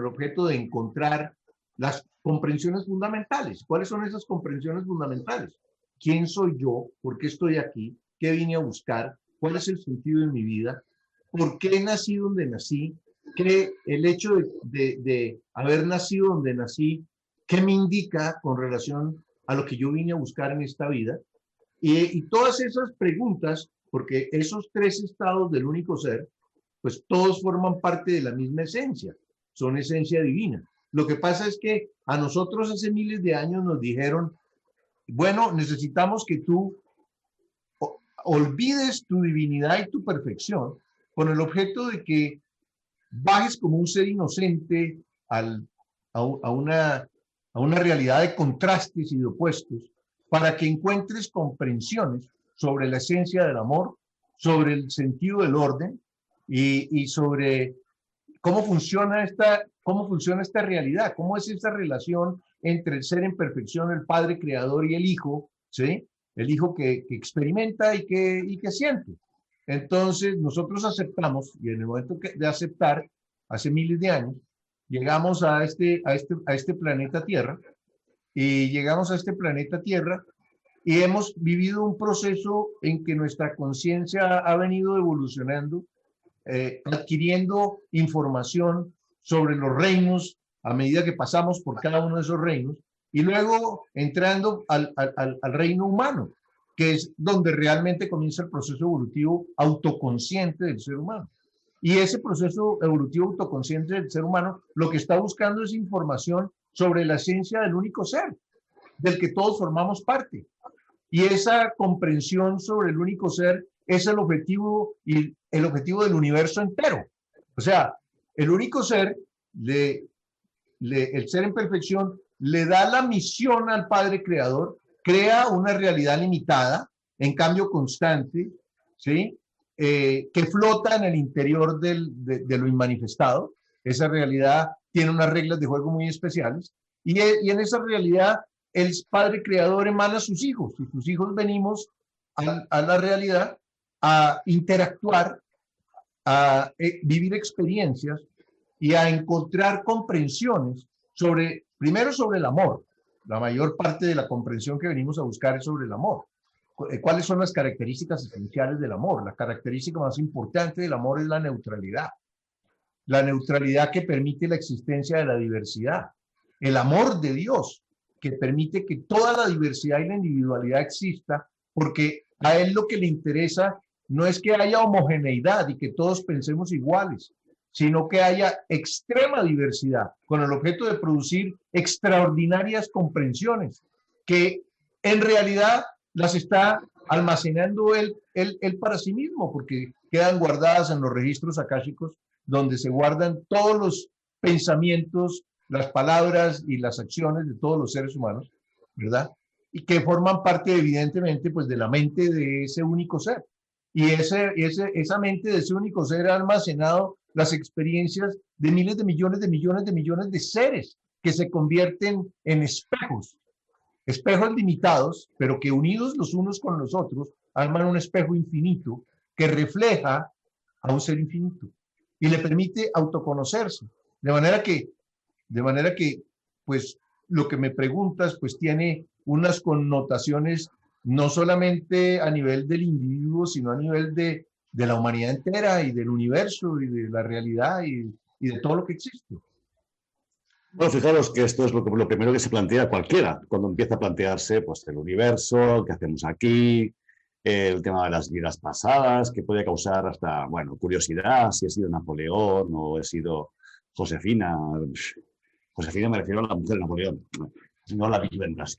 objeto de encontrar las comprensiones fundamentales. ¿Cuáles son esas comprensiones fundamentales? ¿Quién soy yo? ¿Por qué estoy aquí? ¿Qué vine a buscar? ¿Cuál es el sentido de mi vida? ¿Por qué nací donde nací? ¿Qué el hecho de haber nacido donde nací, qué me indica con relación a lo que yo vine a buscar en esta vida? Y todas esas preguntas, porque esos tres estados del único ser, pues todos forman parte de la misma esencia, son esencia divina. Lo que pasa es que a nosotros hace miles de años nos dijeron, bueno, necesitamos que tú olvides tu divinidad y tu perfección con el objeto de que bajes como un ser inocente a una realidad de contrastes y de opuestos, para que encuentres comprensiones sobre la esencia del amor, sobre el sentido del orden y sobre cómo funciona esta realidad, cómo es esta relación entre el ser en perfección, el Padre Creador y el Hijo, ¿sí? El Hijo que experimenta y que siente. Entonces nosotros aceptamos, y en el momento de aceptar, hace miles de años, llegamos a este planeta Tierra, y llegamos a este planeta Tierra y hemos vivido un proceso en que nuestra conciencia ha venido evolucionando, adquiriendo información sobre los reinos a medida que pasamos por cada uno de esos reinos, y luego entrando al reino humano, que es donde realmente comienza el proceso evolutivo autoconsciente del ser humano. Y ese proceso evolutivo autoconsciente del ser humano lo que está buscando es información sobre la esencia del único ser, del que todos formamos parte. Y esa comprensión sobre el único ser es el objetivo del universo entero. O sea, el único ser, el ser en perfección, le da la misión al Padre Creador, crea una realidad limitada, en cambio constante, ¿sí? Que flota en el interior de lo inmanifestado. Esa realidad tiene unas reglas de juego muy especiales, y en esa realidad el Padre Creador emana a sus hijos, y sus hijos venimos a la realidad a interactuar, a vivir experiencias y a encontrar comprensiones primero sobre el amor. La mayor parte de la comprensión que venimos a buscar es sobre el amor. ¿Cuáles son las características esenciales del amor? La característica más importante del amor es la neutralidad. La neutralidad que permite la existencia de la diversidad. El amor de Dios, que permite que toda la diversidad y la individualidad exista, porque a Él lo que le interesa no es que haya homogeneidad y que todos pensemos iguales, sino que haya extrema diversidad, con el objeto de producir extraordinarias comprensiones, que en realidad las está almacenando él para sí mismo, porque quedan guardadas en los registros akáshicos, donde se guardan todos los pensamientos, las palabras y las acciones de todos los seres humanos, ¿verdad? y que forman parte evidentemente pues de la mente de ese único ser. Y esa mente de ese único ser ha almacenado las experiencias de miles de millones de millones de millones de seres que se convierten en espejos, espejos limitados, pero que unidos los unos con los otros, arman un espejo infinito que refleja a un ser infinito y le permite autoconocerse. De manera que, pues, lo que me preguntas, pues, tiene unas connotaciones no solamente a nivel del individuo, sino a nivel de la humanidad entera y del universo y de la realidad y de todo lo que existe. Bueno, fijaros que esto es lo primero que se plantea cualquiera cuando empieza a plantearse pues, el universo, qué hacemos aquí, el tema de las vidas pasadas, que puede causar hasta, bueno, curiosidad, si he sido Napoleón o he sido Josefina. Josefina me refiero a la mujer de Napoleón, no a la viviendas.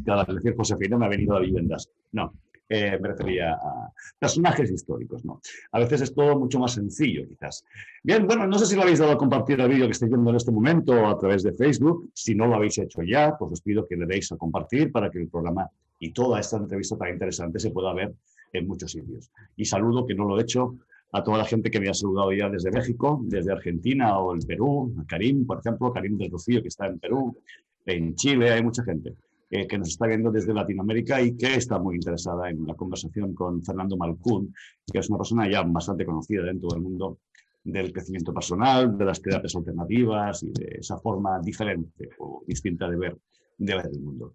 Al decir Josefina me ha venido a viviendas. No, me refería a personajes históricos, ¿no? A veces es todo mucho más sencillo, quizás. Bien, bueno, no sé si lo habéis dado a compartir el vídeo que estáis viendo en este momento a través de Facebook. Si no lo habéis hecho ya, pues os pido que le deis a compartir para que el programa y toda esta entrevista tan interesante se pueda ver en muchos sitios. Y saludo, que no lo he hecho, a toda la gente que me ha saludado ya desde México, desde Argentina o el Perú, a Karim, por ejemplo, Karim del Rocío, que está en Perú, en Chile, hay mucha gente que nos está viendo desde Latinoamérica y que está muy interesada en la conversación con Fernando Malcún, que es una persona ya bastante conocida dentro del mundo del crecimiento personal, de las terapias alternativas y de esa forma diferente o distinta de ver el mundo.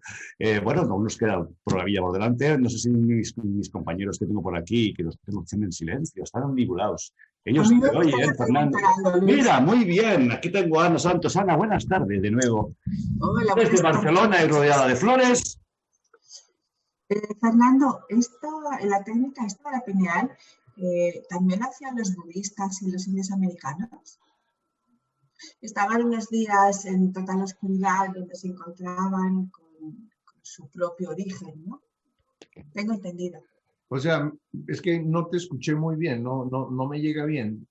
Bueno, aún nos queda programilla por delante. No sé si mis compañeros que tengo por aquí, que los tengo en silencio, están omnibulados. Ellos te oyen, Fernando. Mira, muy bien. Aquí tengo a Ana Santos. Ana, buenas tardes de nuevo. Hola, desde Barcelona y rodeada de flores. Fernando, la técnica esta de la pineal también la hacían los budistas y los indios americanos. Estaban unos días en total oscuridad donde se encontraban con su propio origen, ¿no? Tengo entendido. O sea, es que no te escuché muy bien, no me llega bien.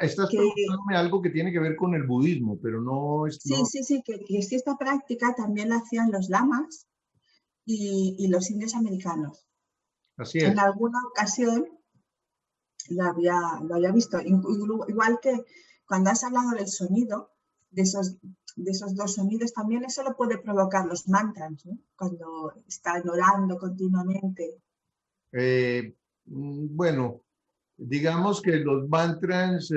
Estás preguntándome algo que tiene que ver con el budismo, pero no es... Sí, no... sí, que esta práctica también la hacían los lamas y los indios americanos. Así es. En alguna ocasión lo había visto, igual que cuando has hablado del sonido, de esos dos sonidos, también eso lo puede provocar los mantras, ¿no? Cuando están orando continuamente. Bueno, digamos que los mantras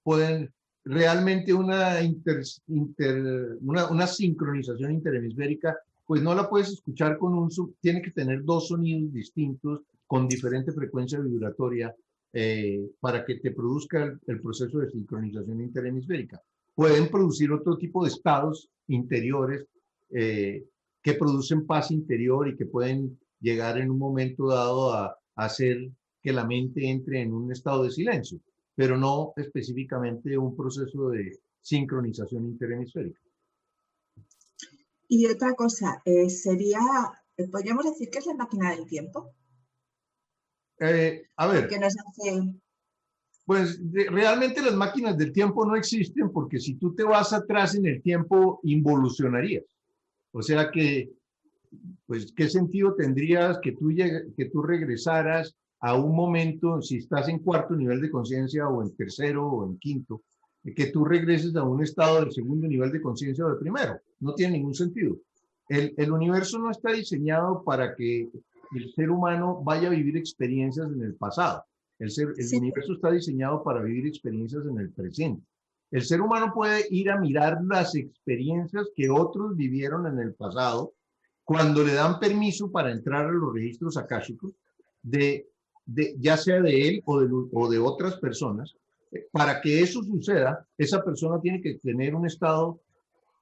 pueden realmente una sincronización interhemisférica, pues no la puedes escuchar tiene que tener dos sonidos distintos con diferente frecuencia vibratoria para que te produzca el proceso de sincronización interhemisférica. Pueden producir otro tipo de estados interiores que producen paz interior y que pueden llegar en un momento dado a hacer que la mente entre en un estado de silencio, pero no específicamente un proceso de sincronización interhemisférica. Y otra cosa, podríamos decir que es la máquina del tiempo. A ver, que nos hace... pues realmente las máquinas del tiempo no existen porque si tú te vas atrás en el tiempo involucionarías. O sea que, pues, ¿qué sentido tendrías que tú regresaras a un momento, si estás en cuarto nivel de conciencia o en tercero o en quinto, que tú regreses a un estado del segundo nivel de conciencia o de primero? No tiene ningún sentido. El universo no está diseñado para que el ser humano vaya a vivir experiencias en el pasado. El universo está diseñado para vivir experiencias en el presente. El ser humano puede ir a mirar las experiencias que otros vivieron en el pasado cuando le dan permiso para entrar a los registros akáshicos, ya sea de él o de otras personas. Para que eso suceda, esa persona tiene que tener un estado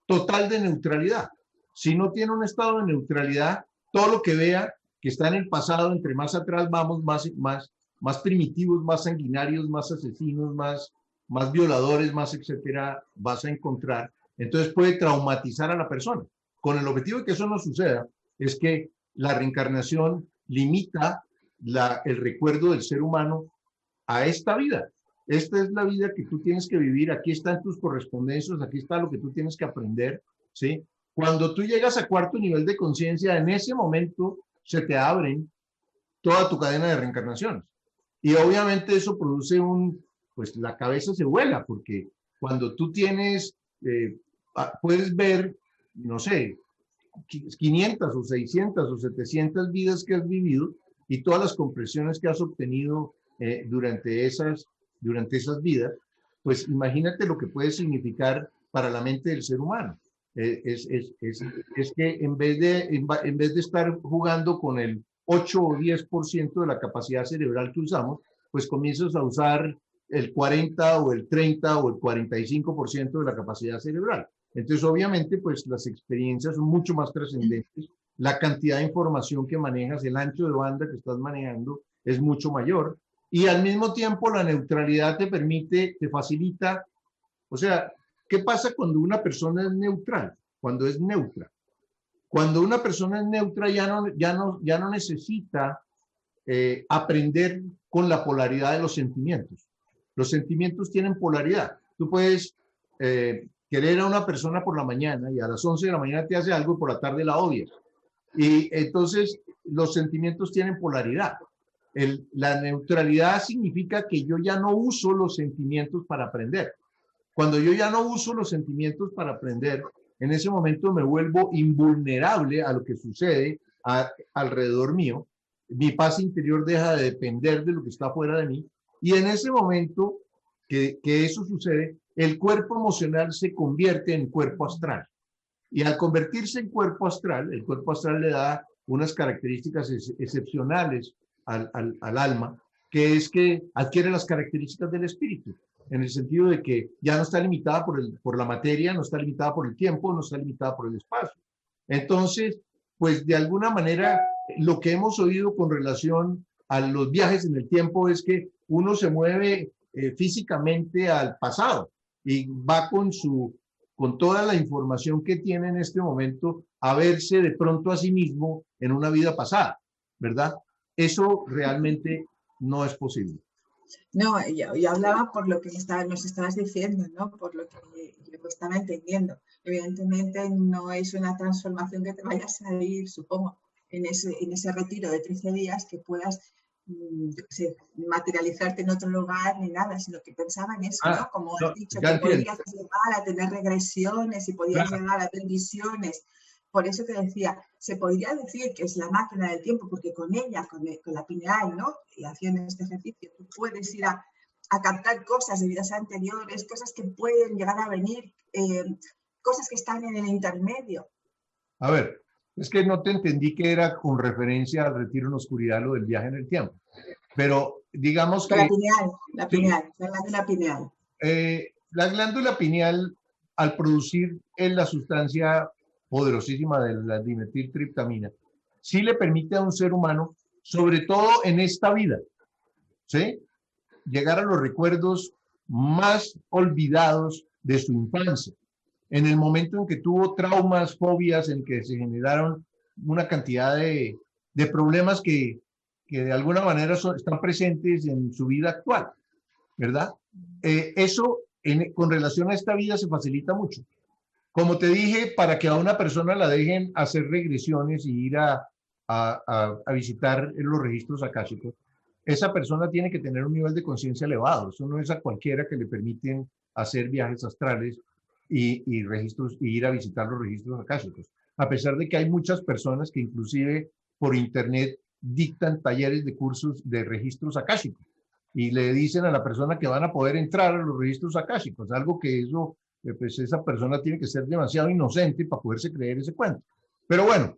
total de neutralidad. Si no tiene un estado de neutralidad, todo lo que vea que está en el pasado, entre más atrás vamos, más primitivos, más sanguinarios, más asesinos, más violadores, más etcétera, vas a encontrar. Entonces puede traumatizar a la persona. Con el objetivo de que eso no suceda, es que la reencarnación limita el recuerdo del ser humano a esta vida. Esta es la vida que tú tienes que vivir. Aquí están tus correspondencias, aquí está lo que tú tienes que aprender, ¿sí? Cuando tú llegas a cuarto nivel de conciencia, en ese momento se te abren toda tu cadena de reencarnaciones. Y obviamente eso produce pues la cabeza se vuela, porque cuando tú tienes, puedes ver, no sé, 500 o 600 o 700 vidas que has vivido y todas las compresiones que has obtenido durante esas vidas, pues imagínate lo que puede significar para la mente del ser humano. Es que en vez de estar jugando con el 8 o 10% de la capacidad cerebral que usamos, pues comienzas a usar el 40 o el 30 o el 45% de la capacidad cerebral. Entonces, obviamente, pues las experiencias son mucho más trascendentes. La cantidad de información que manejas, el ancho de banda que estás manejando es mucho mayor. Y al mismo tiempo, la neutralidad te permite, te facilita. O sea, ¿qué pasa cuando una persona es neutral? Cuando es neutra. Cuando una persona es neutra ya no necesita aprender con la polaridad de los sentimientos. Los sentimientos tienen polaridad. Tú puedes querer a una persona por la mañana y a las 11 de la mañana te hace algo y por la tarde la odias. Y entonces los sentimientos tienen polaridad. La neutralidad significa que yo ya no uso los sentimientos para aprender. Cuando yo ya no uso los sentimientos para aprender, en ese momento me vuelvo invulnerable a lo que sucede alrededor mío. Mi paz interior deja de depender de lo que está fuera de mí. Y en ese momento que eso sucede, el cuerpo emocional se convierte en cuerpo astral. Y al convertirse en cuerpo astral, el cuerpo astral le da unas características excepcionales al alma, que es que adquiere las características del espíritu, en el sentido de que ya no está limitada por la materia, no está limitada por el tiempo, no está limitada por el espacio. Entonces, pues de alguna manera, lo que hemos oído con relación a los viajes en el tiempo es que uno se mueve físicamente al pasado y va con toda la información que tiene en este momento a verse de pronto a sí mismo en una vida pasada, ¿verdad? Eso realmente no es posible. No, yo hablaba por lo que nos estabas diciendo, ¿no? Por lo que yo estaba entendiendo. Evidentemente no es una transformación que te vaya a salir, supongo, en ese retiro de 13 días que puedas materializarte en otro lugar ni nada, sino que pensaba en eso, ¿no? Como has dicho, que podías llegar a tener regresiones y podías llegar a tener visiones. Por eso te decía, se podría decir que es la máquina del tiempo, porque con ella, con la pineal, ¿no? Y haciendo este ejercicio, tú puedes ir a captar cosas de vidas anteriores, cosas que pueden llegar a venir, cosas que están en el intermedio. A ver, es que no te entendí que era con referencia al retiro en la oscuridad, lo del viaje en el tiempo. Pero digamos que... La glándula pineal. La glándula pineal, al producir la sustancia poderosísima de la dimetiltriptamina, sí le permite a un ser humano, sobre todo en esta vida, ¿sí?, llegar a los recuerdos más olvidados de su infancia. En el momento en que tuvo traumas, fobias, en que se generaron una cantidad de problemas que de alguna manera están presentes en su vida actual, ¿verdad? Eso con relación a esta vida se facilita mucho. Como te dije, para que a una persona la dejen hacer regresiones y ir a visitar los registros akáshicos, esa persona tiene que tener un nivel de conciencia elevado. Eso no es a cualquiera que le permiten hacer viajes astrales y ir a visitar los registros akáshicos. A pesar de que hay muchas personas que inclusive por internet dictan talleres de cursos de registros akáshicos y le dicen a la persona que van a poder entrar a los registros akáshicos, algo que eso, pues esa persona tiene que ser demasiado inocente para poderse creer ese cuento. Pero bueno,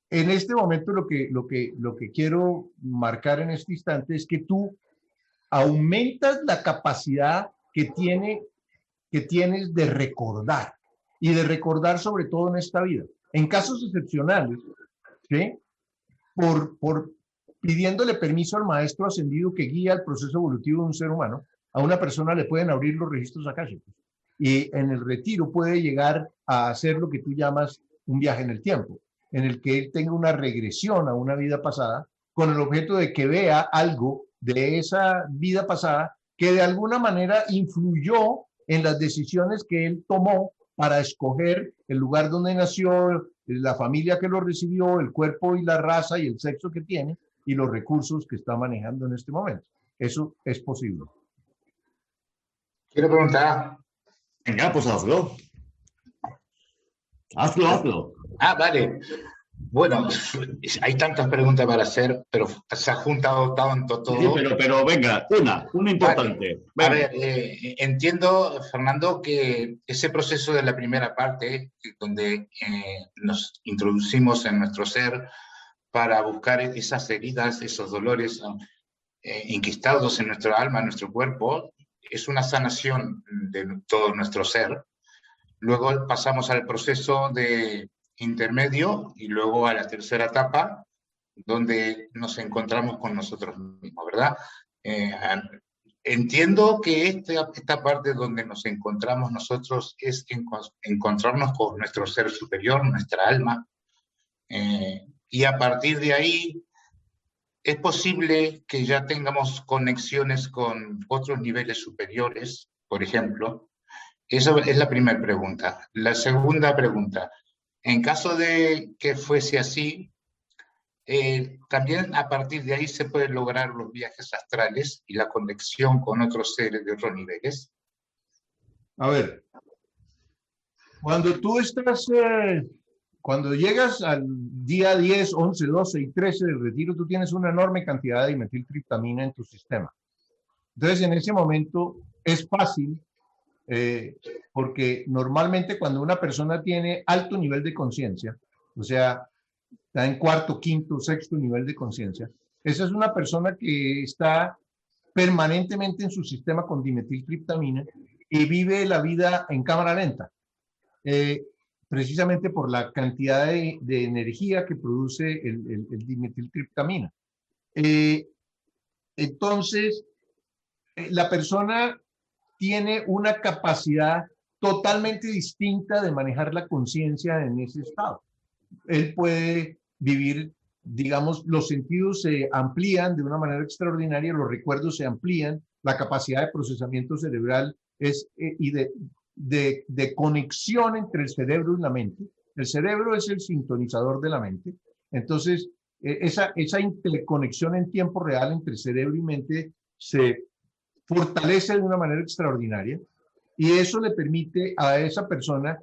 en este momento lo que quiero marcar en este instante es que tú aumentas la capacidad que tienes de recordar, y de recordar sobre todo en esta vida. En casos excepcionales, ¿sí?, por pidiéndole permiso al maestro ascendido que guía el proceso evolutivo de un ser humano, a una persona le pueden abrir los registros akáshicos. Y en el retiro puede llegar a hacer lo que tú llamas un viaje en el tiempo, en el que él tenga una regresión a una vida pasada, con el objeto de que vea algo de esa vida pasada que de alguna manera influyó en las decisiones que él tomó para escoger el lugar donde nació, la familia que lo recibió, el cuerpo y la raza y el sexo que tiene y los recursos que está manejando en este momento. Eso es posible. Quiero preguntar. Venga, pues hazlo. Hazlo. Vale. Bueno, hay tantas preguntas para hacer, pero se ha juntado tanto todo. Sí, pero venga, una importante. Vale. A ver, entiendo, Fernando, que ese proceso de la primera parte, donde nos introducimos en nuestro ser para buscar esas heridas, esos dolores enquistados en nuestra alma, en nuestro cuerpo, es una sanación de todo nuestro ser. Luego pasamos al proceso de intermedio y luego a la tercera etapa, donde nos encontramos con nosotros mismos, ¿verdad? Entiendo que esta parte donde nos encontramos nosotros es encontrarnos con nuestro ser superior, nuestra alma, y a partir de ahí es posible que ya tengamos conexiones con otros niveles superiores, por ejemplo. Esa es la primera pregunta. La segunda pregunta, en caso de que fuese así, también a partir de ahí se pueden lograr los viajes astrales y la conexión con otros seres de otros niveles. A ver, cuando tú estás, cuando llegas al día 10, 11, 12 y 13 del retiro, tú tienes una enorme cantidad de dimetiltriptamina en tu sistema. Entonces, en ese momento es fácil, porque normalmente cuando una persona tiene alto nivel de conciencia, o sea, está en cuarto, quinto, sexto nivel de conciencia, esa es una persona que está permanentemente en su sistema con dimetiltriptamina y vive la vida en cámara lenta, precisamente por la cantidad de energía que produce el dimetiltriptamina. Entonces, la persona tiene una capacidad totalmente distinta de manejar la conciencia en ese estado. Él puede vivir, digamos, los sentidos se amplían de una manera extraordinaria, los recuerdos se amplían, la capacidad de procesamiento cerebral y de conexión entre el cerebro y la mente. El cerebro es el sintonizador de la mente. Entonces, esa interconexión en tiempo real entre cerebro y mente se fortalece de una manera extraordinaria y eso le permite a esa persona,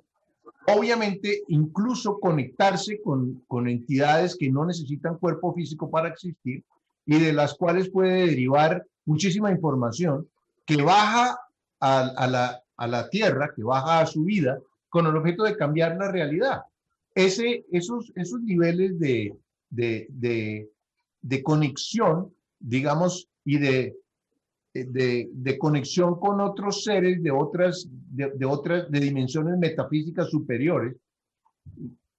obviamente, incluso conectarse con entidades que no necesitan cuerpo físico para existir y de las cuales puede derivar muchísima información que baja a la Tierra, que baja a su vida, con el objeto de cambiar la realidad. Esos niveles de conexión, digamos, y de conexión con otros seres de dimensiones metafísicas superiores,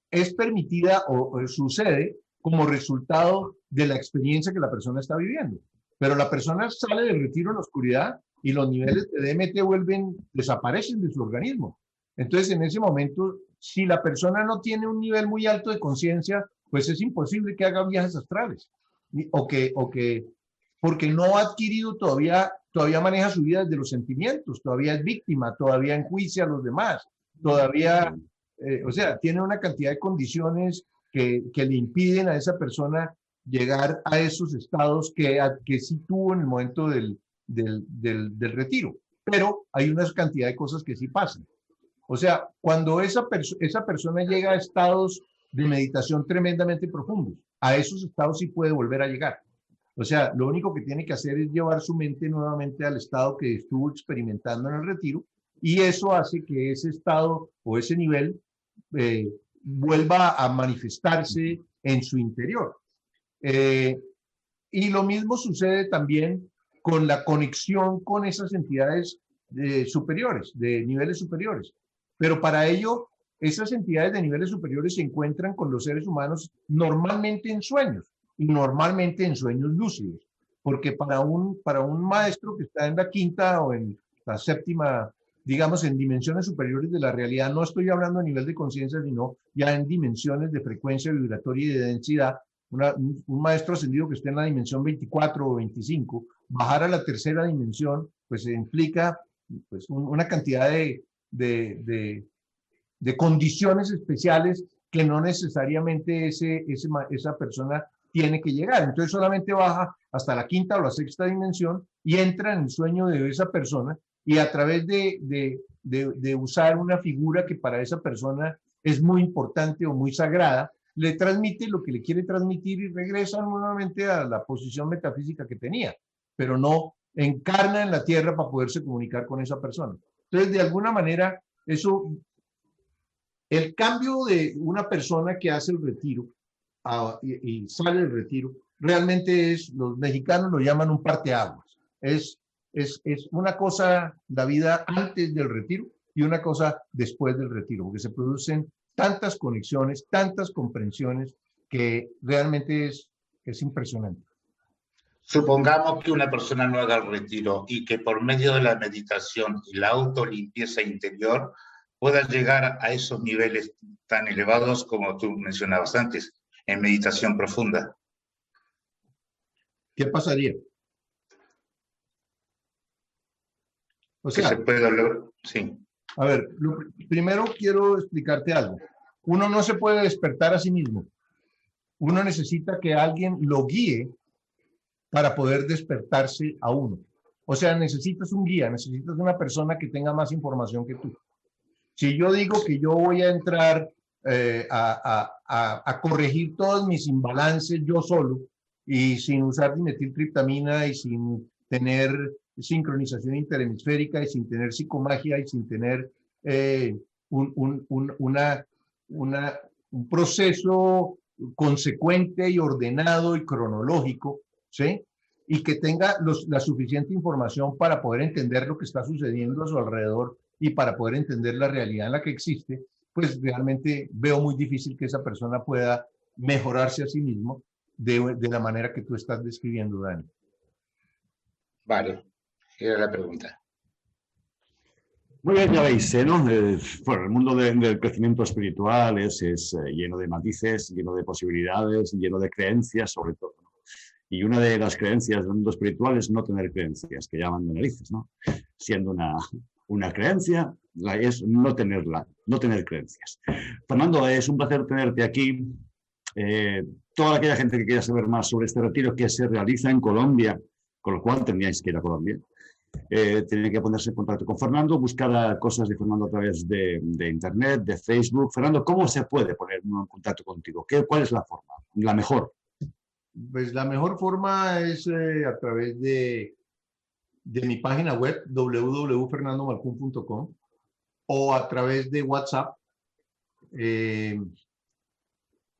es permitida o sucede como resultado de la experiencia que la persona está viviendo. Pero la persona sale del retiro en la oscuridad y los niveles de DMT desaparecen de su organismo. Entonces, en ese momento, si la persona no tiene un nivel muy alto de conciencia, pues es imposible que haga viajes astrales. Porque no ha adquirido todavía maneja su vida desde los sentimientos, todavía es víctima, todavía enjuicia a los demás, todavía, o sea, tiene una cantidad de condiciones que le impiden a esa persona llegar a esos estados que sí tuvo en el momento del retiro. Pero hay una cantidad de cosas que sí pasan. O sea, cuando esa persona llega a estados de meditación tremendamente profundos, a esos estados sí puede volver a llegar. O sea, lo único que tiene que hacer es llevar su mente nuevamente al estado que estuvo experimentando en el retiro y eso hace que ese estado o ese nivel vuelva a manifestarse en su interior. Y lo mismo sucede también con la conexión con esas entidades superiores, de niveles superiores. Pero para ello, esas entidades de niveles superiores se encuentran con los seres humanos normalmente en sueños. Y normalmente en sueños lúcidos, porque para un maestro que está en la quinta o en la séptima, digamos, en dimensiones superiores de la realidad, no estoy hablando a nivel de conciencia, sino ya en dimensiones de frecuencia vibratoria y de densidad, un maestro ascendido que esté en la dimensión 24 o 25, bajar a la tercera dimensión, pues implica pues, una cantidad de de condiciones especiales que no necesariamente esa persona tiene que llegar. Entonces solamente baja hasta la quinta o la sexta dimensión y entra en el sueño de esa persona, y a través de usar una figura que para esa persona es muy importante o muy sagrada, le transmite lo que le quiere transmitir y regresa nuevamente a la posición metafísica que tenía, pero no encarna en la tierra para poderse comunicar con esa persona. Entonces, de alguna manera, el cambio de una persona que hace el retiro y sale del retiro, realmente los mexicanos lo llaman un parteaguas. Es una cosa la vida antes del retiro y una cosa después del retiro, porque se producen tantas conexiones, tantas comprensiones, que realmente es impresionante. Supongamos que una persona no haga el retiro y que por medio de la meditación y la autolimpieza interior pueda llegar a esos niveles tan elevados como tú mencionabas antes, en meditación profunda. ¿Qué pasaría? O sea, que se puede lograr, sí. A ver, primero quiero explicarte algo. Uno no se puede despertar a sí mismo. Uno necesita que alguien lo guíe para poder despertarse a uno. O sea, necesitas un guía, necesitas una persona que tenga más información que tú. Si yo digo que yo voy a entrar a corregir todos mis imbalances yo solo y sin usar dimetiltriptamina y sin tener sincronización interhemisférica y sin tener psicomagia y sin tener un proceso consecuente y ordenado y cronológico, ¿sí? Y que tenga la suficiente información para poder entender lo que está sucediendo a su alrededor y para poder entender la realidad en la que existe, pues realmente veo muy difícil que esa persona pueda mejorarse a sí mismo de la manera que tú estás describiendo, Dani. Vale, era la pregunta. Muy bien, ya veis, ¿no? Bueno, el mundo del crecimiento espiritual es lleno de matices, lleno de posibilidades, lleno de creencias, sobre todo, ¿no? Y una de las creencias del mundo espiritual es no tener creencias, que llaman de narices, ¿no? Siendo una creencia, es no tener creencias. Fernando, es un placer tenerte aquí. Toda aquella gente que quiera saber más sobre este retiro que se realiza en Colombia, con lo cual tendríais que ir a Colombia, tienen que ponerse en contacto con Fernando, buscar cosas de Fernando a través de Internet, de Facebook. Fernando, ¿cómo se puede poner uno en contacto contigo? ¿Cuál es la forma? La mejor. Pues la mejor forma es a través de mi página web www.fernandomalcun.com o a través de WhatsApp. En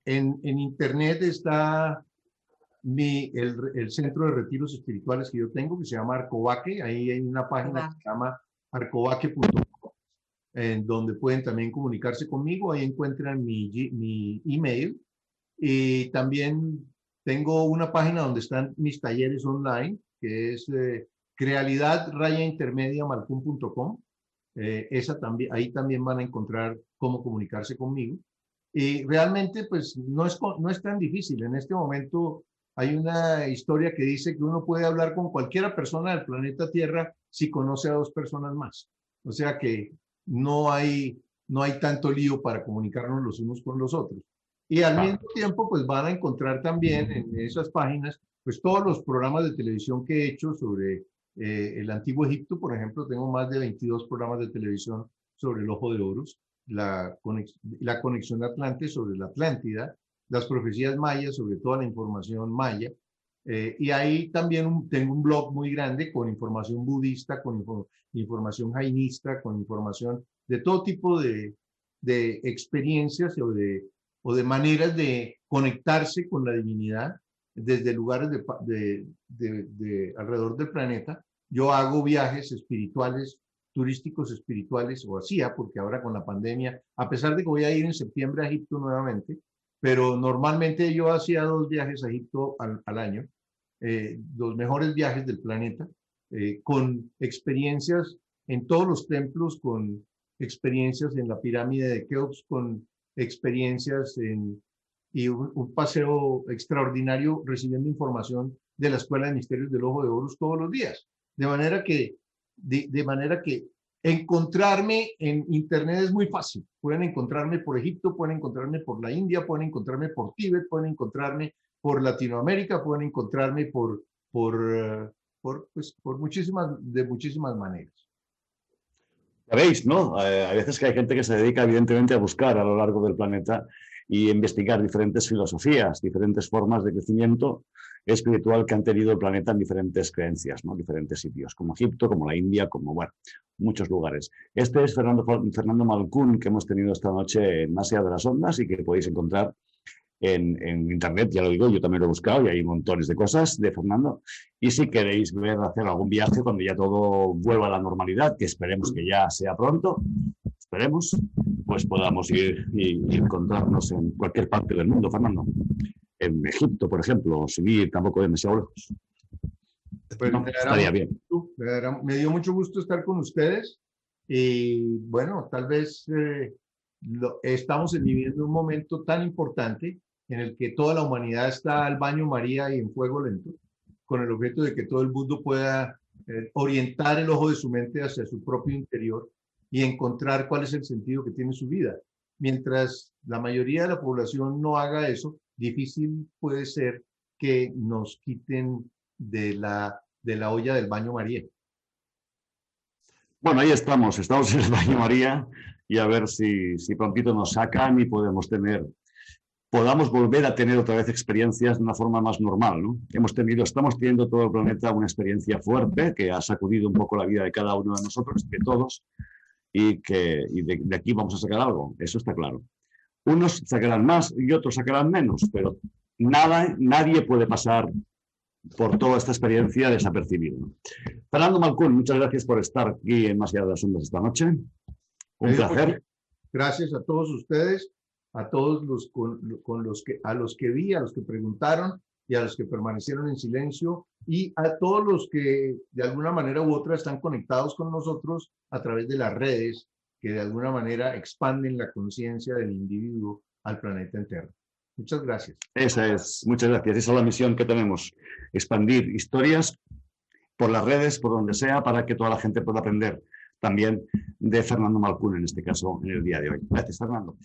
Internet está el centro de retiros espirituales que yo tengo, que se llama Arcobaque. Ahí hay una página que se llama arcobaque.com, en donde pueden también comunicarse conmigo. Ahí encuentran mi email. Y también tengo una página donde están mis talleres online, que es crealidad-intermedia-malcun.com. Ahí también van a encontrar cómo comunicarse conmigo. Y realmente, pues, no es tan difícil. En este momento hay una historia que dice que uno puede hablar con cualquier persona del planeta Tierra si conoce a 2 personas más. O sea que no hay tanto lío para comunicarnos los unos con los otros. Y al mismo tiempo, pues van a encontrar también en esas páginas, pues todos los programas de televisión que he hecho sobre el Antiguo Egipto. Por ejemplo, tengo más de 22 programas de televisión sobre el Ojo de Horus, la conexión de Atlante sobre la Atlántida, las profecías mayas sobre toda la información maya. Y ahí también tengo un blog muy grande con información budista, con información jainista, con información de todo tipo de experiencias o de maneras de conectarse con la divinidad desde lugares alrededor del planeta. Yo hago viajes espirituales, turísticos espirituales, o hacía, porque ahora con la pandemia, a pesar de que voy a ir en septiembre a Egipto nuevamente, pero normalmente yo hacía 2 viajes a Egipto al año, los mejores viajes del planeta, con experiencias en todos los templos, con experiencias en la pirámide de Keops, con experiencias y un paseo extraordinario recibiendo información de la Escuela de Misterios del Ojo de Horus todos los días. De manera que Encontrarme en Internet es muy fácil. Pueden encontrarme por Egipto, pueden encontrarme por la India, pueden encontrarme por Tíbet, pueden encontrarme por Latinoamérica, pueden encontrarme por muchísimas maneras. Ya veis, ¿no? Hay veces que hay gente que se dedica evidentemente a buscar a lo largo del planeta y investigar diferentes filosofías, diferentes formas de crecimiento espiritual que han tenido el planeta en diferentes creencias, ¿no? Diferentes sitios, como Egipto, como la India, como, bueno, muchos lugares. Este es Fernando Malcún, que hemos tenido esta noche en Más allá de las ondas y que podéis encontrar en Internet, ya lo digo, yo también lo he buscado y hay montones de cosas de Fernando. Y si queréis ver hacer algún viaje cuando ya todo vuelva a la normalidad, que esperemos que ya sea pronto, esperemos, pues podamos ir y encontrarnos en cualquier parte del mundo, Fernando. En Egipto, por ejemplo, sin ir tampoco demasiado lejos. Pues no, estaría bien. Me dio mucho gusto estar con ustedes y bueno, tal vez estamos viviendo un momento tan importante en el que toda la humanidad está al baño María y en fuego lento, con el objeto de que todo el mundo pueda orientar el ojo de su mente hacia su propio interior y encontrar cuál es el sentido que tiene su vida. Mientras la mayoría de la población no haga eso, difícil puede ser que nos quiten de la olla del baño María. Bueno, ahí estamos en el baño María y a ver si prontito nos sacan y podamos volver a tener otra vez experiencias de una forma más normal, ¿no? Estamos teniendo todo el planeta una experiencia fuerte que ha sacudido un poco la vida de cada uno de nosotros, de todos, y de aquí vamos a sacar algo, eso está claro. Unos sacarán más y otros sacarán menos, pero nadie puede pasar por toda esta experiencia desapercibido. Fernando Malcún, muchas gracias por estar aquí en Más allá de las ondas esta noche. Un placer. Gracias a todos ustedes, a todos a los que vi, a los que preguntaron y a los que permanecieron en silencio y a todos los que de alguna manera u otra están conectados con nosotros a través de las redes que de alguna manera expanden la conciencia del individuo al planeta entero. Muchas gracias. Muchas gracias. Esa es la misión que tenemos, expandir historias por las redes, por donde sea, para que toda la gente pueda aprender también de Fernando Malcún, en este caso, en el día de hoy. Gracias, Fernando.